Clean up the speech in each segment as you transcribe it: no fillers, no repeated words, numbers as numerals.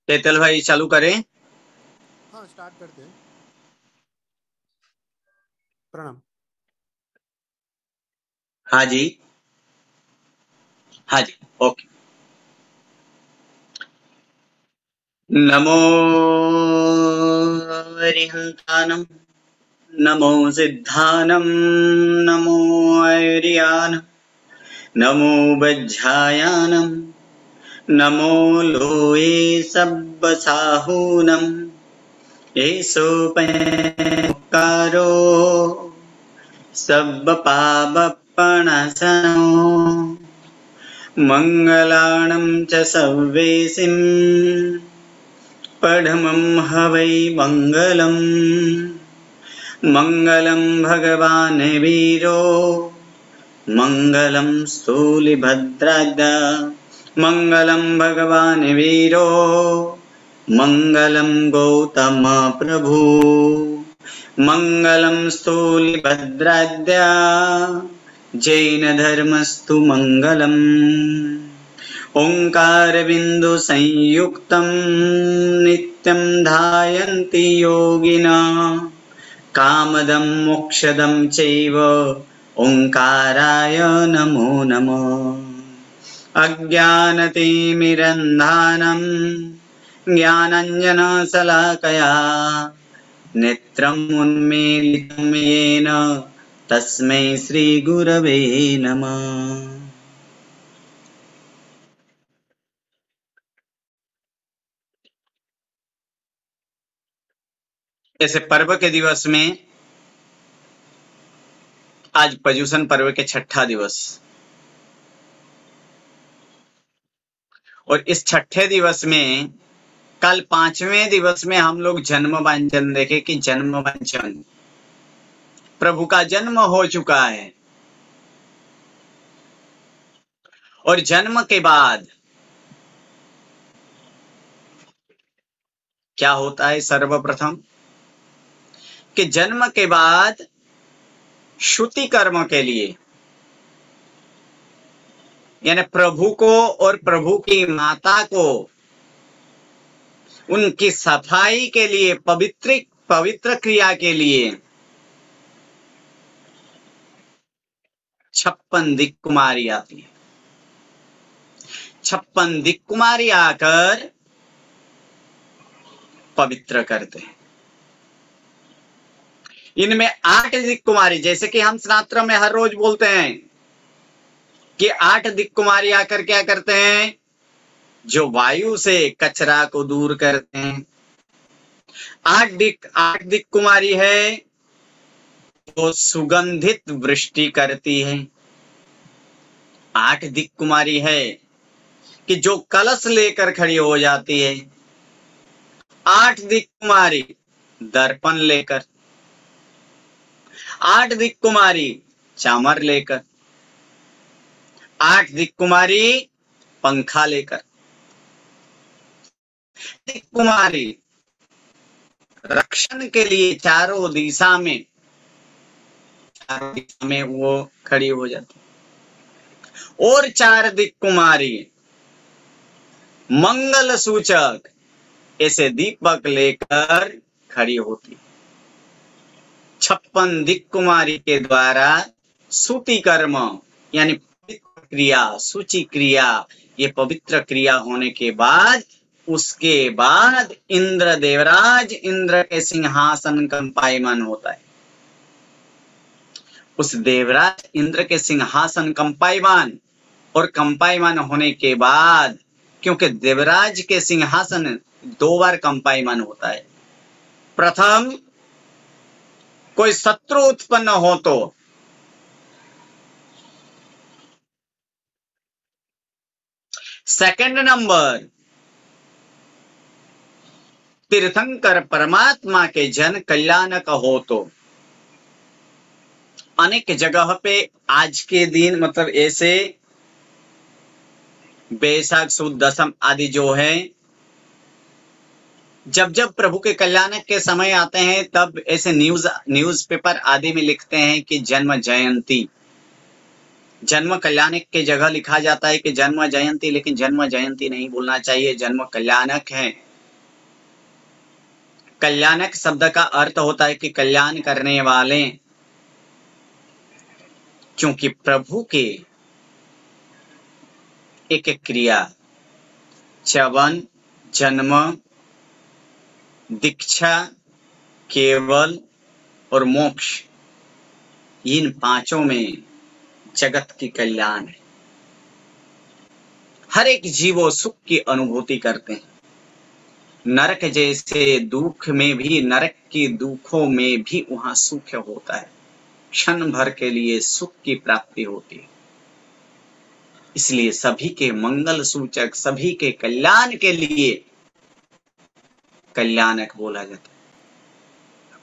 तेतल भाई चालू करें। हाँ, स्टार्ट करते हैं। प्रणाम। हाँ जी। हाँ जी। ओके। नमो अरिहंतानम, नमो सिद्धानम, नमो ऐरियान, नमो वज्झायानम, नमो लोये सब्बसाहूनम, येषु परो सब्बपापप्रणशनो, मङ्गलाणं च सव्वेसिं पढमं हवै मङ्गलम्। मङ्गलं भगवान् वीरो, मङ्गलं स्थूलिभद्राद, मङ्गलं भगवान् वीरो, मङ्गलं गौतम प्रभु, मङ्गलं स्थूलिभद्राद्य, जैनधर्मस्तु मङ्गलम्। ओङ्कारबिन्दुसंयुक्तं नित्यं ध्यायन्ति योगिना, कामदं मोक्षदं चैव ओङ्काराय नमो नमः। अज्ञानतिमिरन्धानं ज्ञानाञ्जनशलाकया नेत्रम् उन्मीलितं येन तस्मै श्रीगुरवे नमः। ऐसे पर्व के दिवस में आज पर्युषण पर्व के छठा दिवस, और इस छठे दिवस में कल पांचवें दिवस में हम लोग जन्म वांचन देखे कि जन्म वांचन प्रभु का जन्म हो चुका है। और जन्म के बाद क्या होता है? सर्वप्रथम कि जन्म के बाद श्रुति कर्म के लिए, यानी प्रभु को और प्रभु की माता को उनकी सफाई के लिए, पवित्र क्रिया के लिए 56 दिक् कुमारी आती है। 56 दिक् कुमारी आकर पवित्र करते हैं। इनमें 8 दिक् कुमारी, जैसे कि हम स्नात्र में हर रोज बोलते हैं कि 8 दिक् कुमारी आकर क्या करते हैं? जो वायु से कचरा को दूर करते हैं। 8 दिक् कुमारी है तो सुगंधित वृष्टि करती है। 8 दिक् कुमारी है कि जो कलश लेकर खड़ी हो जाती है। 8 दिक् कुमारी दर्पण लेकर, 8 दिक् कुमारी चामर लेकर, 8 दिक् कुमारी पंखा लेकर, दिक् कुमारी रक्षण के लिए चारों दिशा में वो खड़ी हो जाती। और 4 दिक् कुमारी मंगल सूचक ऐसे दीपक लेकर खड़ी होती। 56 दिक् कुमारी के द्वारा सूति कर्म यानी पवित्र क्रिया, सूचि क्रिया, ये पवित्र क्रिया होने के बाद उसके बाद इंद्र देवराज इंद्र के सिंहासन कंपायमान होता है। उस देवराज इंद्र के सिंहासन कंपायमान, और कंपायमान होने के बाद, क्योंकि देवराज के सिंहासन 2 बार कंपायमान होता है। प्रथम कोई शत्रु उत्पन्न हो तो, सेकंड नंबर तीर्थंकर परमात्मा के जन कल्याणक हो तो। अनेक जगह पे आज के दिन मतलब ऐसे बैसाख सुद दशम आदि जो है, जब जब प्रभु के कल्याणक के समय आते हैं तब ऐसे न्यूज़पेपर आदि में लिखते हैं कि जन्म जयंती। जन्म कल्याणक के जगह लिखा जाता है कि जन्म जयंती, लेकिन जन्म जयंती नहीं बोलना चाहिए, जन्म कल्याणक है। कल्याणक शब्द का अर्थ होता है कि कल्याण करने वाले, क्योंकि प्रभु के एक एक क्रिया, च्यवन, जन्म, दीक्षा, केवल और मोक्ष, इन पांचों में जगत की कल्याण है। हर एक जीवो सुख की अनुभूति करते हैं। नरक जैसे दुख में भी, नरक की दुखों में भी वहां सुख होता है, क्षण भर के लिए सुख की प्राप्ति होती है। इसलिए सभी के मंगल सूचक, सभी के कल्याण के लिए कल्याणक बोला जाता है।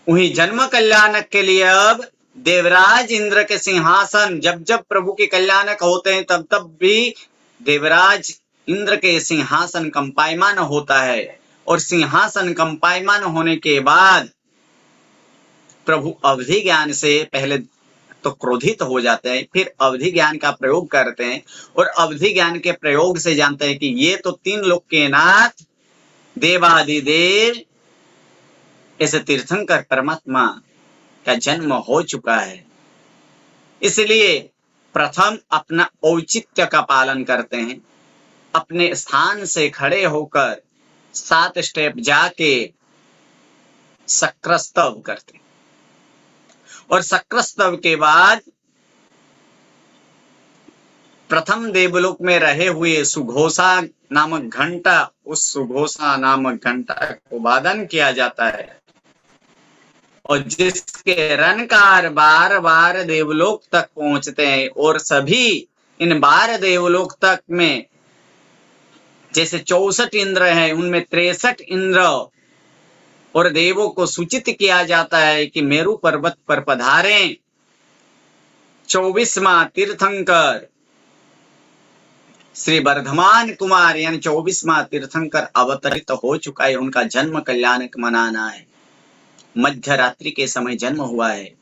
वही जन्म कल्याणक के लिए अब देवराज इंद्र के सिंहासन, जब जब प्रभु के कल्याणक होते हैं तब तब भी देवराज इंद्र के सिंहासन कंपायमान होता है। और सिंहासन कंपायमान होने के बाद प्रभु अवधि ज्ञान से पहले तो क्रोधित हो जाते हैं, फिर अवधि ज्ञान का प्रयोग करते हैं और अवधि ज्ञान के प्रयोग से जानते हैं कि ये तो तीन लोक के नाथ देवादिदेव ऐसे तीर्थंकर परमात्मा का जन्म हो चुका है। इसलिए प्रथम अपना औचित्य का पालन करते हैं, अपने स्थान से खड़े होकर 7 स्टेप जाके शक्रस्तव करते हैं और शक्रस्तव के बाद प्रथम देवलोक में रहे हुए सुघोषा नामक घंटा, उस सुघोषा नामक घंटा को वादन किया जाता है और जिसके रनकार बार बार देवलोक तक पहुंचते हैं। और सभी इन 12 देवलोक तक में जैसे 64 इंद्र हैं, उनमें 63 इंद्र और देवों को सूचित किया जाता है कि मेरु पर्वत पर पधारें। 24वां तीर्थंकर श्री वर्धमान कुमार यानी 24वां तीर्थंकर अवतरित हो चुका है। उनका जन्म कल्याणक मनाना है। मध्य रात्रि के समय जन्म हुआ है।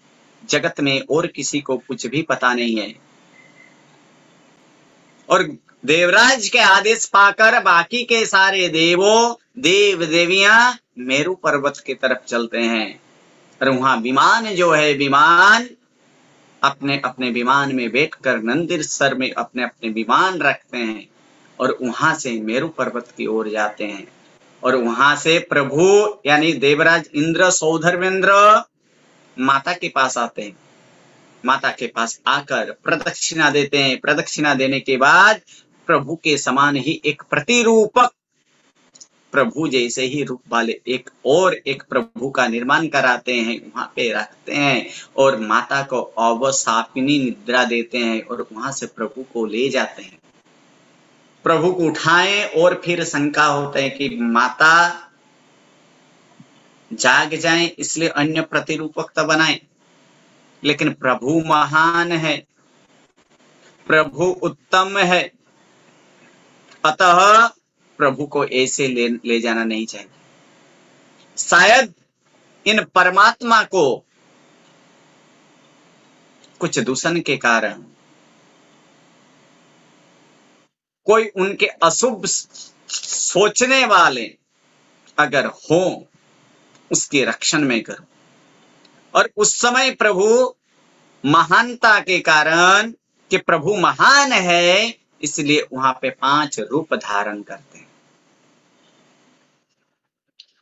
जगत में और किसी को कुछ भी पता नहीं है। और देवराज के आदेश पाकर बाकी के सारे देवों, देव देवियां मेरु पर्वत की तरफ चलते हैं और वहां विमान जो है, विमान अपने अपने विमान में बैठकर नंदिर सर में अपने अपने विमान रखते हैं और वहां से मेरु पर्वत की ओर जाते हैं। और वहां से प्रभु यानी देवराज इंद्र सौधर्मेंद्र माता के पास आते हैं। माता के पास आकर प्रदक्षिणा देते हैं। प्रदक्षिणा देने के बाद प्रभु के समान ही एक प्रतिरूपक, प्रभु जैसे ही रूप वाले एक प्रभु का निर्माण कराते हैं, वहां पे रखते हैं और माता को अवसापिनी निद्रा देते हैं और वहां से प्रभु को ले जाते हैं। प्रभु को उठाएं और फिर शंका होते हैं कि माता जाग जाएं, इसलिए अन्य प्रतिरूपकता बनाएं। लेकिन प्रभु महान है, प्रभु उत्तम है, अतः प्रभु को ऐसे ले जाना नहीं चाहिए। शायद इन परमात्मा को कुछ दूषण के कारण कोई उनके अशुभ सोचने वाले अगर हो, उसके रक्षण में करो। और उस समय प्रभु महानता के कारण कि प्रभु महान है, इसलिए वहां पे 5 रूप धारण करते हैं।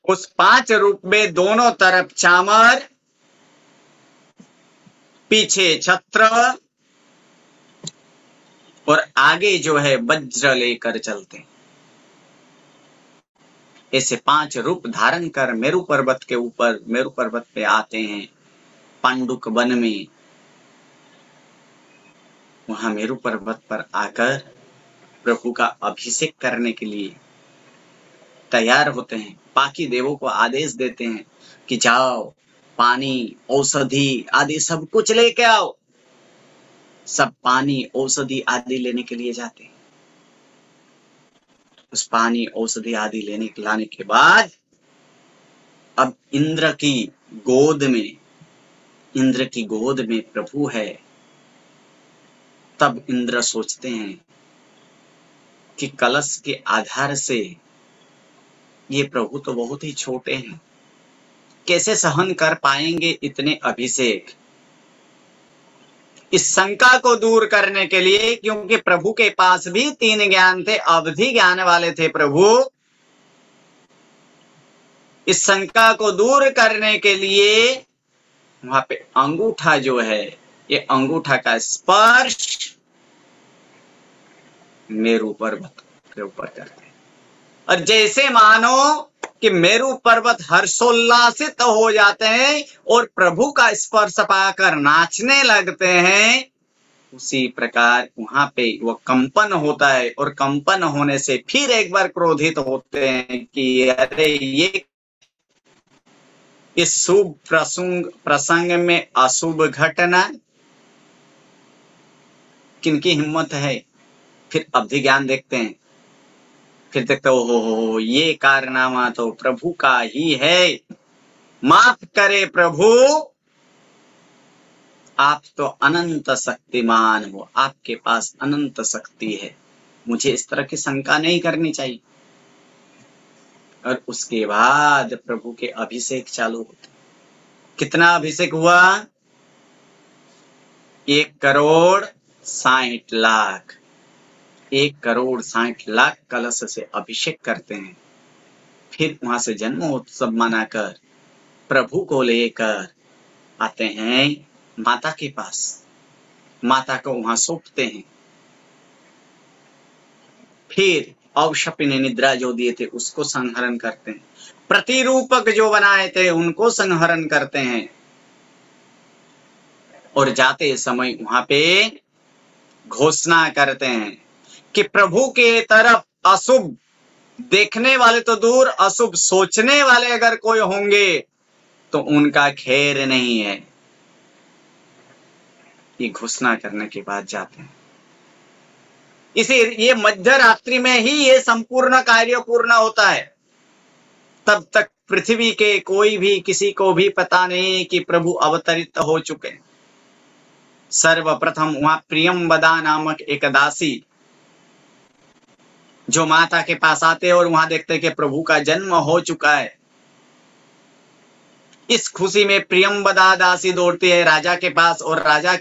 उस 5 रूप में दोनों तरफ चामर, पीछे छत्र और आगे जो है वज्र लेकर चलते हैं। ऐसे 5 रूप धारण कर मेरु पर्वत के ऊपर, मेरु पर्वत पे आते हैं। पांडुक वन में वहां मेरु पर्वत पर आकर प्रभु का अभिषेक करने के लिए तैयार होते हैं। बाकी देवों को आदेश देते हैं कि जाओ, पानी, औषधि आदि सब कुछ लेके आओ। सब पानी, औषधि आदि लेने के लिए जाते हैं। उस पानी, औषधि आदि लाने के बाद अब इंद्र की गोद में प्रभु है। तब इंद्र सोचते हैं कि कलश के आधार से ये प्रभु तो बहुत ही छोटे हैं, कैसे सहन कर पाएंगे इतने अभिषेक? इस शंका को दूर करने के लिए, क्योंकि प्रभु के पास भी 3 ज्ञान थे, अवधि ज्ञान वाले थे प्रभु, इस शंका को दूर करने के लिए वहां पे अंगूठा जो है, ये अंगूठा का स्पर्श मेरू पर्वत के ऊपर करते हैं, और जैसे मानो कि मेरू पर्वत हर्षोल्लासित हो जाते हैं और प्रभु का स्पर्श पाकर नाचने लगते हैं, उसी प्रकार वहां पे वो कंपन होता है, और कंपन होने से फिर एक बार क्रोधित होते हैं कि अरे ये इस शुभ प्रसंग में अशुभ घटना, किनकी हिम्मत है? फिर अवधि ज्ञान देखते हैं, फिर देखते हो ये कारनामा तो प्रभु का ही है, माफ करे प्रभु, आप तो अनंत शक्तिमान हो, आपके पास अनंत शक्ति है, मुझे इस तरह की शंका नहीं करनी चाहिए। और उसके बाद प्रभु के अभिषेक चालू होते। कितना अभिषेक हुआ? 1,60,00,000 1,60,00,000 कलश से अभिषेक करते हैं। फिर वहां से जन्मोत्सव मनाकर प्रभु को लेकर आते हैं माता के पास, माता को वहां सौंपते हैं। फिर अवशपिनी निद्रा जो दिए थे उसको संहरण करते हैं, प्रतिरूपक जो बनाए थे उनको संहरण करते हैं, और जाते समय वहां पे घोषणा करते हैं कि प्रभु के तरफ अशुभ देखने वाले तो दूर, अशुभ सोचने वाले अगर कोई होंगे तो उनका खैर नहीं है। ये घोषणा करने के बाद जाते हैं। इसे ये मध्य रात्रि में ही ये संपूर्ण कार्य पूर्ण होता है। तब तक पृथ्वी के कोई भी किसी को भी पता नहीं कि प्रभु अवतरित हो चुके। सर्वप्रथम वहां प्रियंवदा नामक एक दासी जो माता के पास आते और वहां देखते कि प्रभु का जन्म हो चुका है। इस खुशी में प्रियंवदा दासी दौड़ती है राजा के पास और राजा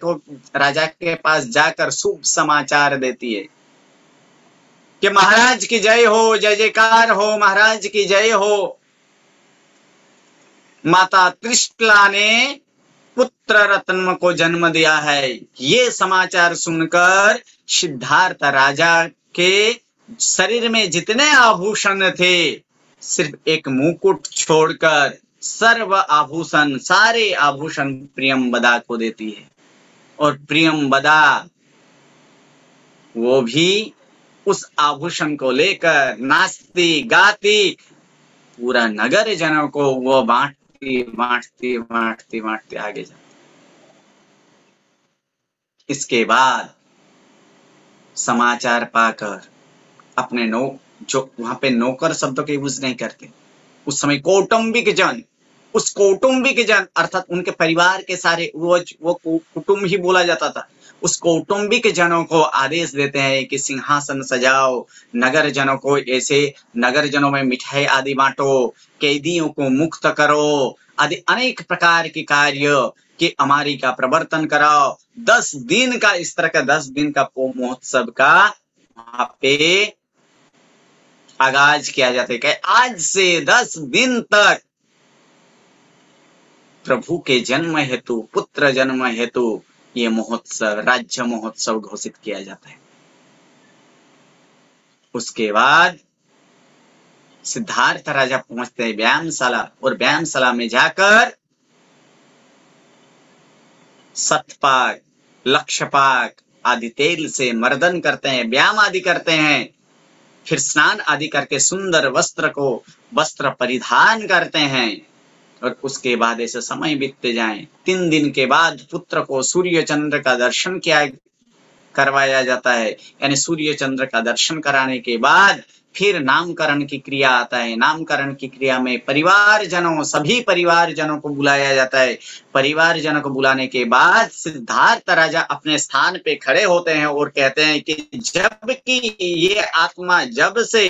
के पास जाकर शुभ समाचार देती है कि महाराज की जय हो, जय जयकार हो, महाराज की जय हो। माता त्रिशला ने पुत्र रत्न को जन्म दिया है। ये समाचार सुनकर सिद्धार्थ राजा के शरीर में जितने आभूषण थे, सिर्फ एक मुकुट छोड़कर सर्व आभूषण, सारे आभूषण प्रियंवदा को देती है। और प्रियंवदा वो भी उस आभूषण को लेकर नाचती गाती पूरा नगर जनों को वो बांटती आगे जाती। इसके बाद समाचार पाकर अपने जो वहां पे नौकर शब्द के यूज नहीं करते, उस समय कौटुंबिक जन, उस कौटुंबिक जन अर्थात उनके परिवार के सारे वो कुटुंब ही बोला जाता था। उस कौटुंबिक जनों को आदेश देते हैं कि सिंहासन सजाओ, नगर जनों को ऐसे नगर जनों में मिठाई आदि बांटो, कैदियों को मुक्त करो, आदि अनेक प्रकार के कार्य कि अमारी का प्रवर्तन कराओ। 10 दिन का इस तरह का 10 दिन का महोत्सव का वहां पे आगाज किया जाता है कि आज से 10 दिन तक प्रभु के जन्म हेतु, पुत्र जन्म हेतु ये महोत्सव, राज्य महोत्सव घोषित किया जाता है। उसके बाद सिद्धार्थ राजा पहुंचते हैं व्यायामशाला, और व्यायामशाला में जाकर शतपाक, लक्षपाक आदि तेल से मर्दन करते हैं, व्यायाम आदि करते हैं। फिर स्नान आदि करके सुंदर वस्त्र परिधान करते हैं। और उसके बाद ऐसे समय बीतते जाएं। 3 दिन के बाद पुत्र को सूर्य चंद्र का दर्शन करवाया जाता है। यानी सूर्य चंद्र का दर्शन कराने के बाद फिर नामकरण की क्रिया आता है। नामकरण की क्रिया में सभी परिवारजनों को बुलाया जाता है। परिवारजनों को बुलाने के बाद सिद्धार्थ राजा अपने स्थान पे खड़े होते हैं और कहते हैं कि जबकि ये आत्मा जब से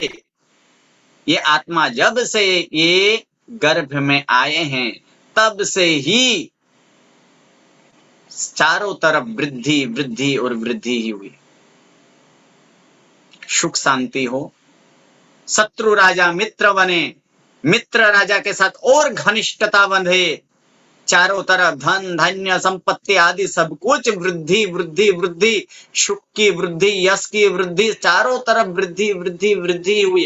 ये गर्भ में आए हैं, तब से ही चारों तरफ वृद्धि वृद्धि और वृद्धि ही हुई। सुख शांति हो, शत्रु राजा मित्र बने, मित्र राजा के साथ और घनिष्ठता बंधे, चारों तरफ धन धान्य संपत्ति आदि सब कुछ वृद्धि वृद्धि वृद्धि, सुख की वृद्धि, यश की वृद्धि, चारों तरफ वृद्धि वृद्धि वृद्धि हुई।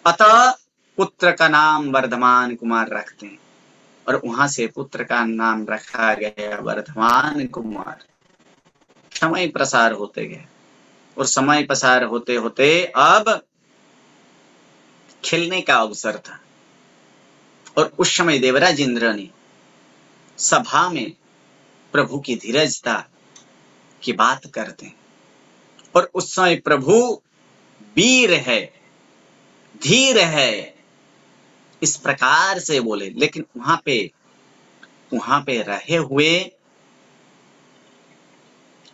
अतः पुत्र का नाम वर्धमान कुमार रखते हैं और वहां से पुत्र का नाम रखा गया वर्धमान कुमार। समय प्रसार होते गए और समय प्रसार होते होते अब खेलने का अवसर था और उस समय देवराज इंद्र ने सभा में प्रभु की धीरजता की बात करते हैं और उस समय प्रभु वीर है, धीर है, इस प्रकार से बोले। लेकिन वहां पे रहे हुए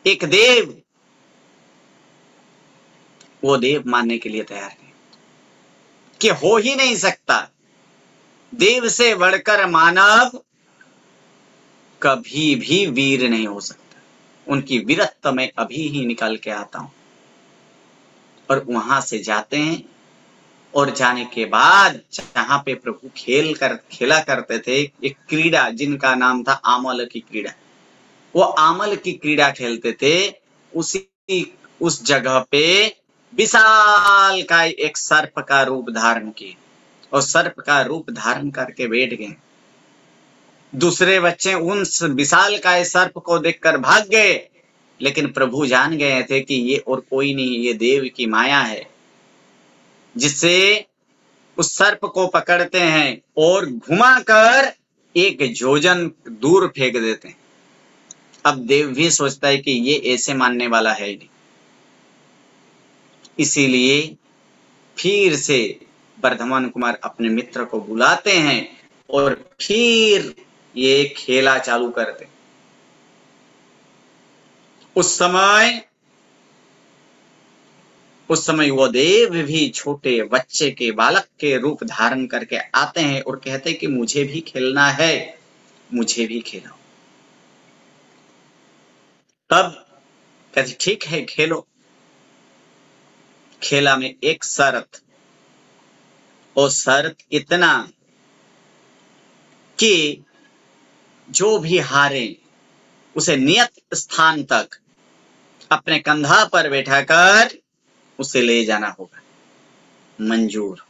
एक देव, वो देव मानने के लिए तैयार नहीं कि हो ही नहीं सकता, देव से बढ़कर मानव कभी भी वीर नहीं हो सकता, उनकी वीरत्व मैं अभी ही निकाल के आता हूं। और वहां से जाते हैं और जाने के बाद जहां पे प्रभु खेला करते थे, एक क्रीड़ा जिनका नाम था आमल की क्रीड़ा, वो आमल की क्रीड़ा खेलते थे, उस जगह पे विशाल का एक सर्प का रूप धारण किए और सर्प का रूप धारण करके बैठ गए। दूसरे बच्चे उन विशाल काय सर्प को देखकर भाग गए, लेकिन प्रभु जान गए थे कि ये और कोई नहीं, ये देव की माया है, जिससे उस सर्प को पकड़ते हैं और घुमाकर एक योजन दूर फेंक देते हैं। अब देव भी सोचता है कि ये ऐसे मानने वाला है ही नहीं, इसीलिए फिर से वर्धमान कुमार अपने मित्र को बुलाते हैं और फिर ये खेला चालू करते। उस समय वो देव भी छोटे बच्चे के बालक के रूप धारण करके आते हैं और कहते हैं कि मुझे भी खेलना है, मुझे भी खेलो। तब कहते ठीक है खेलो। खेला में एक शर्त, और शर्त इतना कि जो भी हारे उसे नियत स्थान तक अपने कंधा पर बैठाकर उसे ले जाना होगा। मंजूर।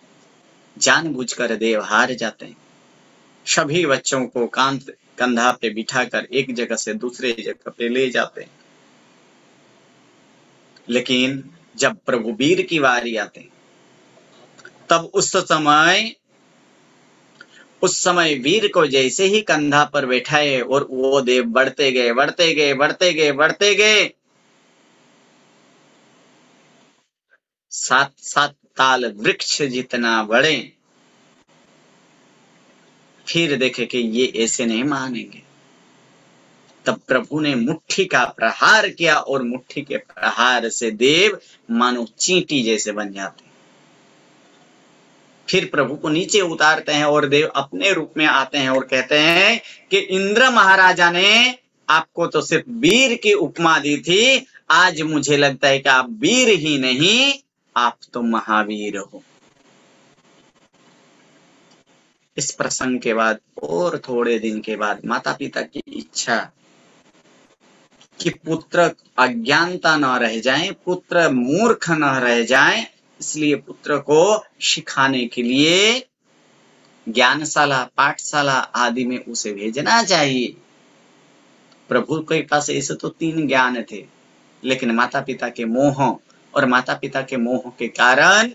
जानबूझकर देव हार जाते हैं, सभी बच्चों को कंधा पे बिठाकर एक जगह से दूसरे जगह पे ले जाते हैं। लेकिन जब प्रभु वीर की बारी आते हैं, तब उस समय वीर को जैसे ही कंधा पर बैठाए और वो देव बढ़ते गए, सात ताल वृक्ष जितना बढ़े। फिर देखे कि ये ऐसे नहीं मानेंगे, तब प्रभु ने मुट्ठी का प्रहार किया और मुट्ठी के प्रहार से देव मानो चींटी जैसे बन जाते हैं। फिर प्रभु को नीचे उतारते हैं और देव अपने रूप में आते हैं और कहते हैं कि इंद्र महाराजा ने आपको तो सिर्फ वीर की उपमा दी थी, आज मुझे लगता है कि आप वीर ही नहीं, आप तो महावीर हो। इस प्रसंग के बाद और थोड़े दिन के बाद माता पिता की इच्छा कि पुत्र अज्ञानता न रह जाए, पुत्र मूर्ख न रह जाए, इसलिए पुत्र को सिखाने के लिए ज्ञानशाला, पाठशाला आदि में उसे भेजना चाहिए। प्रभु के पास ऐसे तो 3 ज्ञान थे, लेकिन माता पिता के मोह और माता पिता के मोह के कारण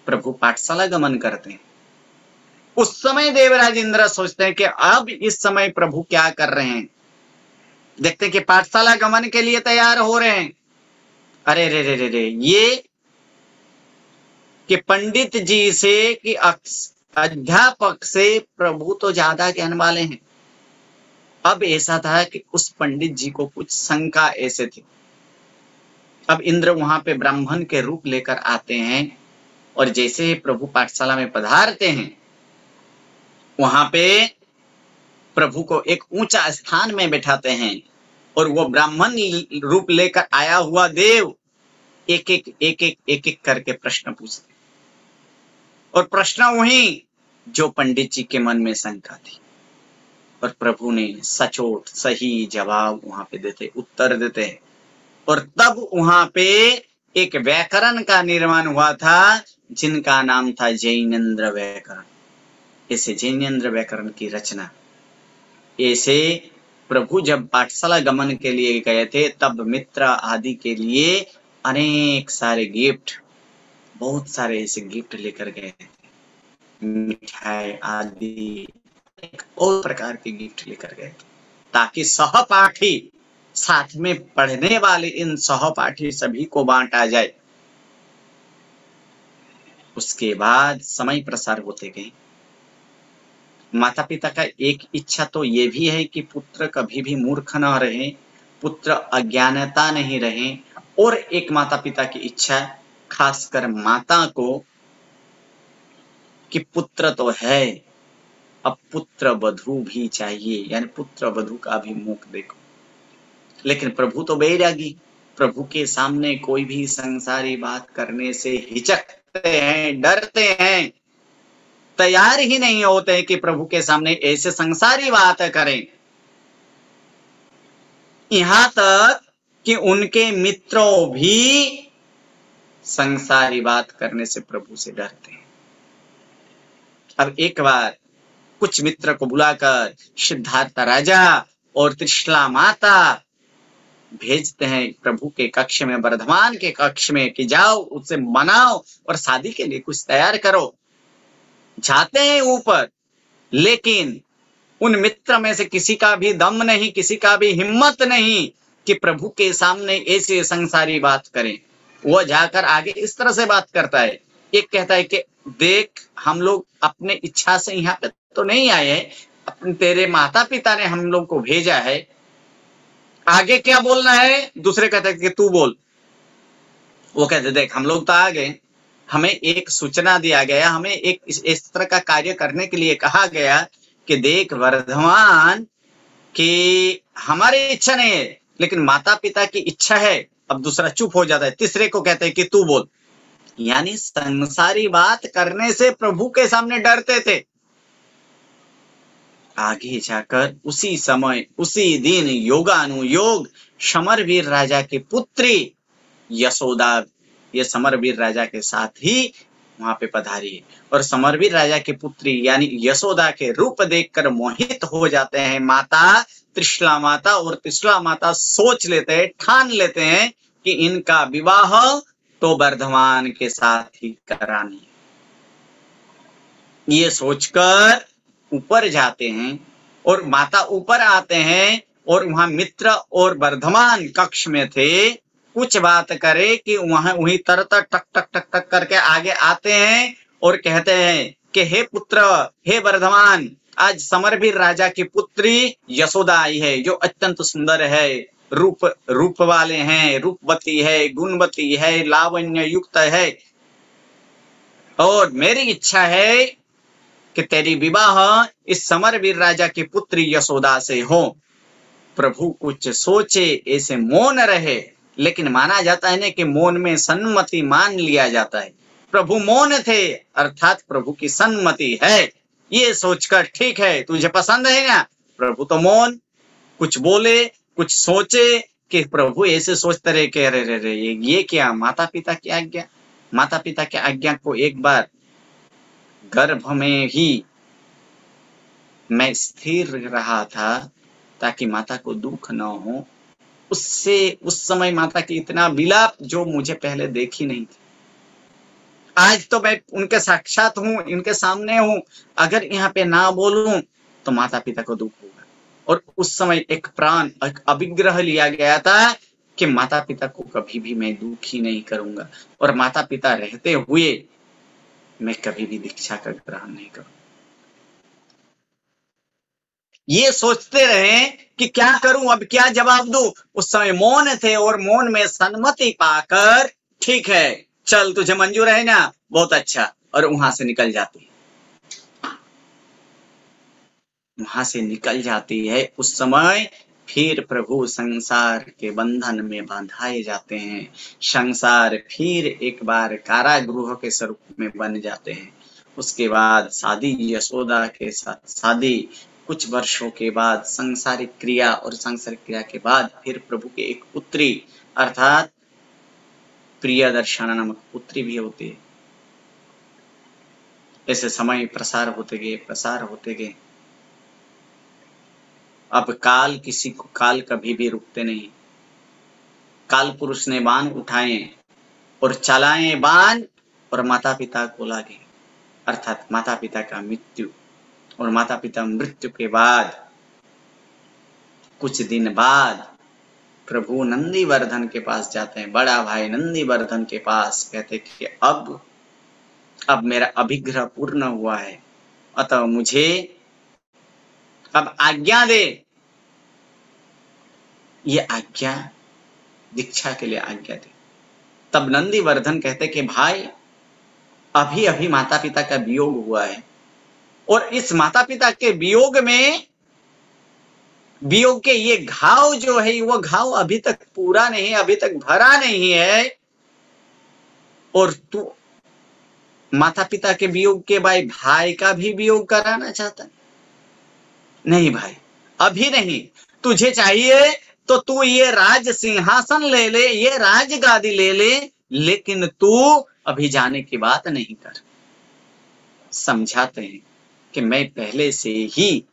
प्रभु पाठशाला गमन करते हैं। उस समय देवराज इंद्र सोचते हैं कि अब इस समय प्रभु क्या कर रहे हैं। देखते हैं कि पाठशाला गमन के लिए तैयार हो रहे हैं। अरे रे रे रे रे, ये कि पंडित जी से कि अध्यापक से प्रभु तो ज्यादा ज्ञान वाले हैं। अब ऐसा था कि उस पंडित जी को कुछ शंका ऐसे थी। अब इंद्र वहां पे ब्राह्मण के रूप लेकर आते हैं और जैसे ही प्रभु पाठशाला में पधारते हैं, वहां पे प्रभु को एक ऊंचा स्थान में बैठाते हैं और वो ब्राह्मण रूप लेकर आया हुआ देव एक एक करके प्रश्न पूछते, और प्रश्न वही जो पंडित जी के मन में शंका थी, और प्रभु ने सचोट सही जवाब वहां पे देते, उत्तर देते हैं। और तब वहां पे एक व्याकरण का निर्माण हुआ था जिनका नाम था जैनेन्द्र व्याकरण। ऐसे जैनेन्द्र व्याकरण की रचना, ऐसे प्रभु जब पाठशाला गमन के लिए गए थे तब मित्र आदि के लिए अनेक सारे गिफ्ट, बहुत सारे ऐसे गिफ्ट लेकर गए थे, मिठाई आदि एक और प्रकार के गिफ्ट लेकर गए थे, ताकि सहपाठी साथ में पढ़ने वाले इन सहपाठी सभी को बांटा जाए। उसके बाद समय प्रसार होते गए। माता पिता का एक इच्छा तो ये भी है कि पुत्र कभी भी मूर्ख न रहे, पुत्र अज्ञानता नहीं रहे, और एक माता पिता की इच्छा खासकर माता को कि पुत्र तो है, अब पुत्र वधू भी चाहिए, यानी पुत्र वधू का भी मुख देखो। लेकिन प्रभु तो बैरागी, प्रभु के सामने कोई भी संसारी बात करने से हिचकते हैं, डरते हैं, तैयार ही नहीं होते हैं कि प्रभु के सामने ऐसे संसारी बात करें। यहां तक कि उनके मित्रों भी संसारी बात करने से प्रभु से डरते हैं। अब एक बार कुछ मित्र को बुलाकर सिद्धार्थ राजा और त्रिशला माता भेजते हैं प्रभु के कक्ष में, वर्धमान के कक्ष में, कि जाओ उससे मनाओ और शादी के लिए कुछ तैयार करो। जाते हैं ऊपर, लेकिन उन मित्र में से किसी का भी दम नहीं, किसी का भी हिम्मत नहीं कि प्रभु के सामने ऐसे संसारी बात करें। वो जाकर आगे इस तरह से बात करता है, एक कहता है कि देख, हम लोग अपने इच्छा से यहाँ पे तो नहीं आए हैं, अपने तेरे माता पिता ने हम लोग को भेजा है, आगे क्या बोलना है। दूसरे कहते हैं कि तू बोल। वो कहते देख, हम लोग तो आ गए, हमें एक सूचना दिया गया, हमें एक इस तरह का कार्य करने के लिए कहा गया कि देख वर्धमान कि हमारी इच्छा नहीं है लेकिन माता पिता की इच्छा है। अब दूसरा चुप हो जाता है, तीसरे को कहते हैं कि तू बोल। यानी संसारी बात करने से प्रभु के सामने डरते थे। आगे जाकर उसी समय उसी दिन योगानुयोग समरवीर राजा की पुत्री यशोदा, ये समरवीर राजा के साथ ही वहां पे पधारी है, और समरवीर राजा की पुत्री यानी यशोदा के रूप देखकर मोहित हो जाते हैं माता त्रिशला माता, और त्रिशला माता सोच लेते हैं, ठान लेते हैं कि इनका विवाह तो वर्धमान के साथ ही करानी। ये सोचकर ऊपर जाते हैं और माता ऊपर आते हैं, और वहां मित्र और वर्धमान कक्ष में थे। कुछ बात करे कि वहां वही तरत टक टक टक टक करके आगे आते हैं और कहते हैं कि हे पुत्र, हे वर्धमान, आज समरवीर राजा की पुत्री यशोदा आई है, जो अत्यंत सुंदर है, रूप वाले हैं, रूपवती है, गुणवती है, लावण्य युक्त है, और मेरी इच्छा है कि तेरी विवाह इस समरवीर राजा की पुत्री यशोदा से हो। प्रभु कुछ सोचे, ऐसे मौन रहे, लेकिन माना जाता है ना कि मौन में सम्मति मान लिया जाता है। प्रभु मौन थे, अर्थात प्रभु की सम्मति है। ये सोचकर ठीक है, तुझे पसंद है ना। प्रभु तो मौन, कुछ बोले, कुछ सोचे कि प्रभु ऐसे सोचते रहे कि अरे रे ये क्या, माता पिता की आज्ञा, माता पिता की आज्ञा को एक बार गर्भ में ही मैं स्थिर रहा था ताकि माता को दुख न हो। उससे उस समय माता की इतना विलाप जो मुझे पहले देखी नहीं थी। आज तो मैं उनके साक्षात हूँ, इनके सामने हूँ, अगर यहाँ पे ना बोलूं तो माता पिता को दुख होगा। और उस समय एक प्राण, एक अभिग्रह लिया गया था कि माता पिता को कभी भी मैं दुखी नहीं करूंगा, और माता पिता रहते हुए मैं कभी भी दीक्षा का ग्रहण नहीं करूंगा। ये सोचते रहे कि क्या करूं, अब क्या जवाब दूं। उस समय मौन थे, और मौन में सम्मति पाकर ठीक है, चल तुझे मंजूर है ना, बहुत अच्छा, और वहां से निकल जाते। वहां से निकल जाती है, उस समय फिर प्रभु संसार के बंधन में बंधाए जाते हैं। संसार फिर एक बार कारागृह के स्वरूप में बन जाते हैं। उसके बाद शादी यशोदा के साथ शादी, कुछ वर्षों के बाद सांसारिक क्रिया, और सांसारिक क्रिया के बाद फिर प्रभु के एक पुत्री अर्थात प्रियदर्शना नामक पुत्री भी होती है। ऐसे समय प्रसार होते गए। अब काल कभी भी रुकते नहीं। काल पुरुष ने बाण उठाए और चलाए बाण और माता पिता को लागे, अर्थात माता पिता का मृत्यु। और माता पिता मृत्यु के बाद कुछ दिन बाद प्रभु नंदीवर्धन के पास जाते हैं, बड़ा भाई नंदीवर्धन के पास, कहते कि अब मेरा अभिग्रह पूर्ण हुआ है, अतः मुझे अब आज्ञा दे। ये आज्ञा दीक्षा के लिए आज्ञा दे। तब नंदीवर्धन कहते कि भाई अभी अभी माता पिता का वियोग हुआ है, और इस माता पिता के वियोग के ये घाव जो है, वो घाव अभी तक पूरा नहीं, अभी तक भरा नहीं है, और तू माता पिता के वियोग के बाद भाई का भी वियोग कराना चाहता है? नहीं भाई, अभी नहीं। तुझे चाहिए तो तू ये राज सिंहासन ले ले, ये राजगादी ले ले, लेकिन तू अभी जाने की बात नहीं कर। समझाते हैं कि मैं पहले से ही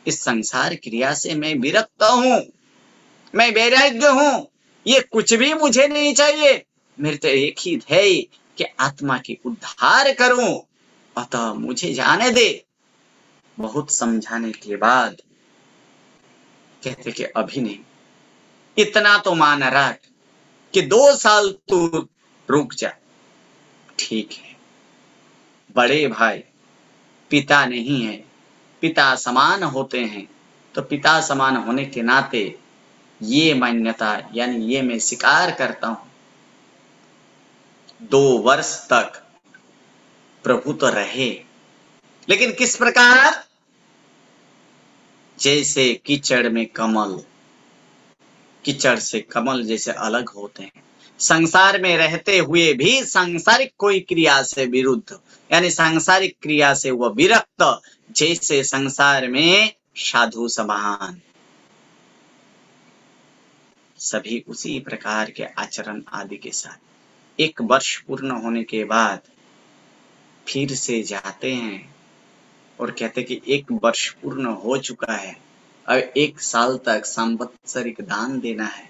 इस संसार क्रिया से मैं विरक्त हूं, मैं वैराग्य हूं, ये कुछ भी मुझे नहीं चाहिए। मेरे तो एक ही ध्येय कि आत्मा की उद्धार करूं, अतः मुझे जाने दे। बहुत समझाने के बाद कहते कि अभी नहीं, इतना तो मान रख कि 2 साल तू रुक जा। ठीक है, बड़े भाई पिता नहीं है, पिता समान होते हैं, तो पिता समान होने के नाते ये मान्यता यानी ये मैं स्वीकार करता हूं। 2 वर्ष तक प्रभु तो रहे, लेकिन किस प्रकार? जैसे कीचड़ में कमल, कीचड़ से कमल जैसे अलग होते हैं, संसार में रहते हुए भी सांसारिक कोई क्रिया से विरुद्ध, यानी सांसारिक क्रिया से वह विरक्त, जैसे संसार में साधु समान, सभी उसी प्रकार के आचरण आदि के साथ 1 वर्ष पूर्ण होने के बाद फिर से जाते हैं और कहते कि 1 वर्ष पूर्ण हो चुका है, अब 1 साल तक संवत्सरिक दान देना है,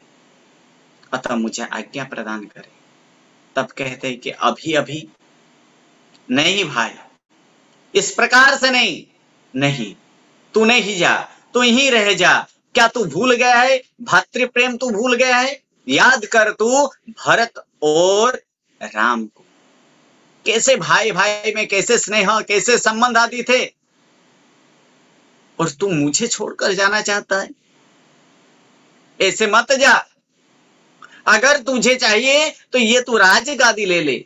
अतः मुझे आज्ञा प्रदान करे। तब कहते हैं कि अभी नहीं भाई, इस प्रकार से नहीं, तू नहीं जा, तू यहीं रह जा। क्या तू भूल गया है भातृ प्रेम? तू भूल गया है? याद कर तू भरत और राम को, कैसे भाई भाई में कैसे स्नेह, कैसे संबंध आदि थे, और तू मुझे छोड़कर जाना चाहता है? ऐसे मत जा। अगर तुझे चाहिए तो ये तू राजगादी ले ले।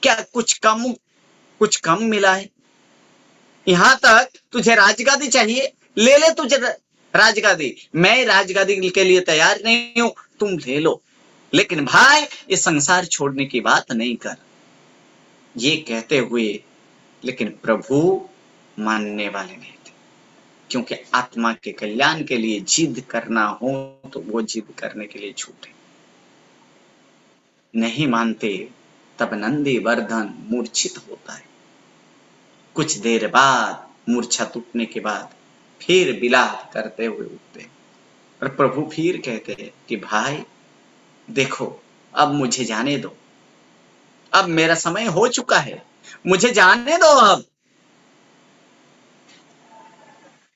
क्या कुछ कम मिला है? यहां तक तुझे राजगादी चाहिए, ले ले तुझे राजगादी। मैं राजगादी के लिए तैयार नहीं हूं, तुम ले लो, लेकिन भाई ये संसार छोड़ने की बात नहीं कर। ये कहते हुए लेकिन प्रभु मानने वाले नहीं थे, क्योंकि आत्मा के कल्याण के लिए जिद करना हो तो वो जिद करने के लिए छूटे नहीं मानते। तब नंदीवर्धन मूर्छित होता है। कुछ देर बाद मूर्छा टूटने के बाद फिर विलाप करते हुए उठते, और प्रभु फिर कहते हैं कि भाई देखो, अब मुझे जाने दो, अब मेरा समय हो चुका है, मुझे जाने दो अब।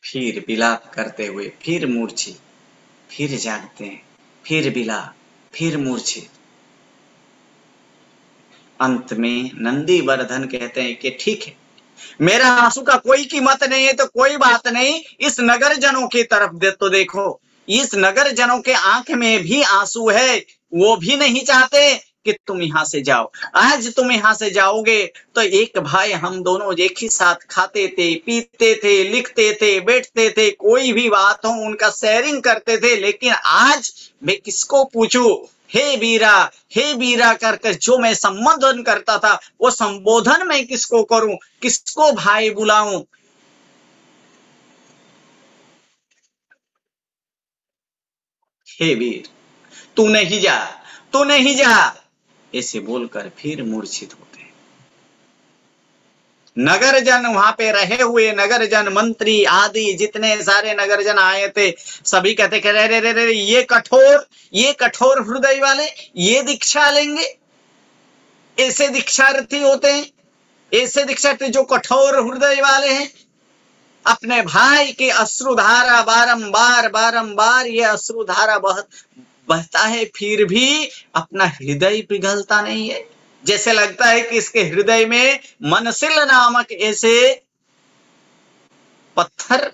फिर विलाप करते हुए फिर मूर्छित, फिर जागते हैं, फिर विलाप, फिर मूर्छित। अंत में नंदीवर्धन कहते हैं कि ठीक है, मेरा आंसू का कोई कीमत नहीं है तो कोई बात नहीं, इस नगर जनों की तरफ तो देखो, इस नगर जनों के आंख में भी आंसू है, वो भी नहीं चाहते कि तुम यहाँ से जाओ। आज तुम यहाँ से जाओगे तो एक भाई हम दोनों एक ही साथ खाते थे, पीते थे, लिखते थे, बैठते थे, कोई भी बात हो उनका शेयरिंग करते थे, लेकिन आज मैं किसको पूछूं? हे बीरा कर जो मैं संबोधन करता था वो संबोधन मैं किसको करूं, किसको भाई बुलाऊं? हे वीर, तू नहीं जा, तू नहीं जा, ऐसे बोलकर फिर मूर्छित होते हैं। नगर जन, वहां पे रहे हुए नगर जन, मंत्री आदि जितने सारे नगर जन आए थे, सभी कहते कि रे रे रे रे ये कठोर हृदय वाले ये दीक्षा लेंगे? ऐसे दीक्षार्थी होते हैं, ऐसे दीक्षार्थी जो कठोर हृदय वाले हैं। अपने भाई के अश्रुधारा बारंबार ये अश्रुधारा बहता है, फिर भी अपना हृदय पिघलता नहीं है। जैसे लगता है कि इसके हृदय में मनसिल नामक ऐसे पत्थर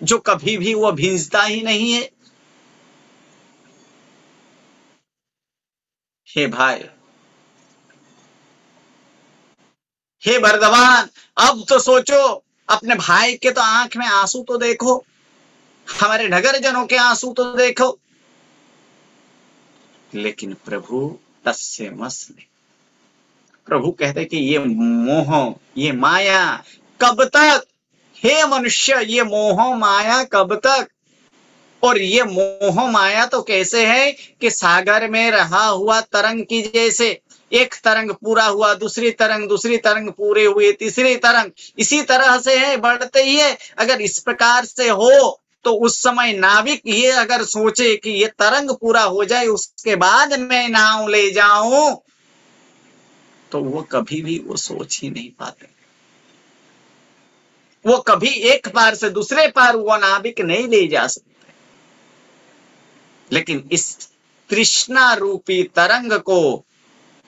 जो कभी भी वो भींजता ही नहीं है। हे भाई, हे बर्दवान, अब तो सोचो, अपने भाई के तो आंख में आंसू तो देखो, हमारे नगर जनों के आंसू तो देखो। लेकिन प्रभु तस्य मस्मि, प्रभु कहते कि ये मोह, ये माया कब तक? हे मनुष्य, ये मोह माया कब तक? और ये मोह माया तो कैसे है कि सागर में रहा हुआ तरंग की जैसे, एक तरंग पूरा हुआ, दूसरी तरंग पूरे हुए, तीसरी तरंग, इसी तरह से है, बढ़ते ही है। अगर इस प्रकार से हो तो उस समय नाविक ये अगर सोचे कि ये तरंग पूरा हो जाए उसके बाद मैं नाव ले जाऊं, तो वो कभी भी वो सोच ही नहीं पाते। वो कभी एक पार से दूसरे पार वो नाविक नहीं ले जा सकते। लेकिन इस तृष्णा रूपी तरंग को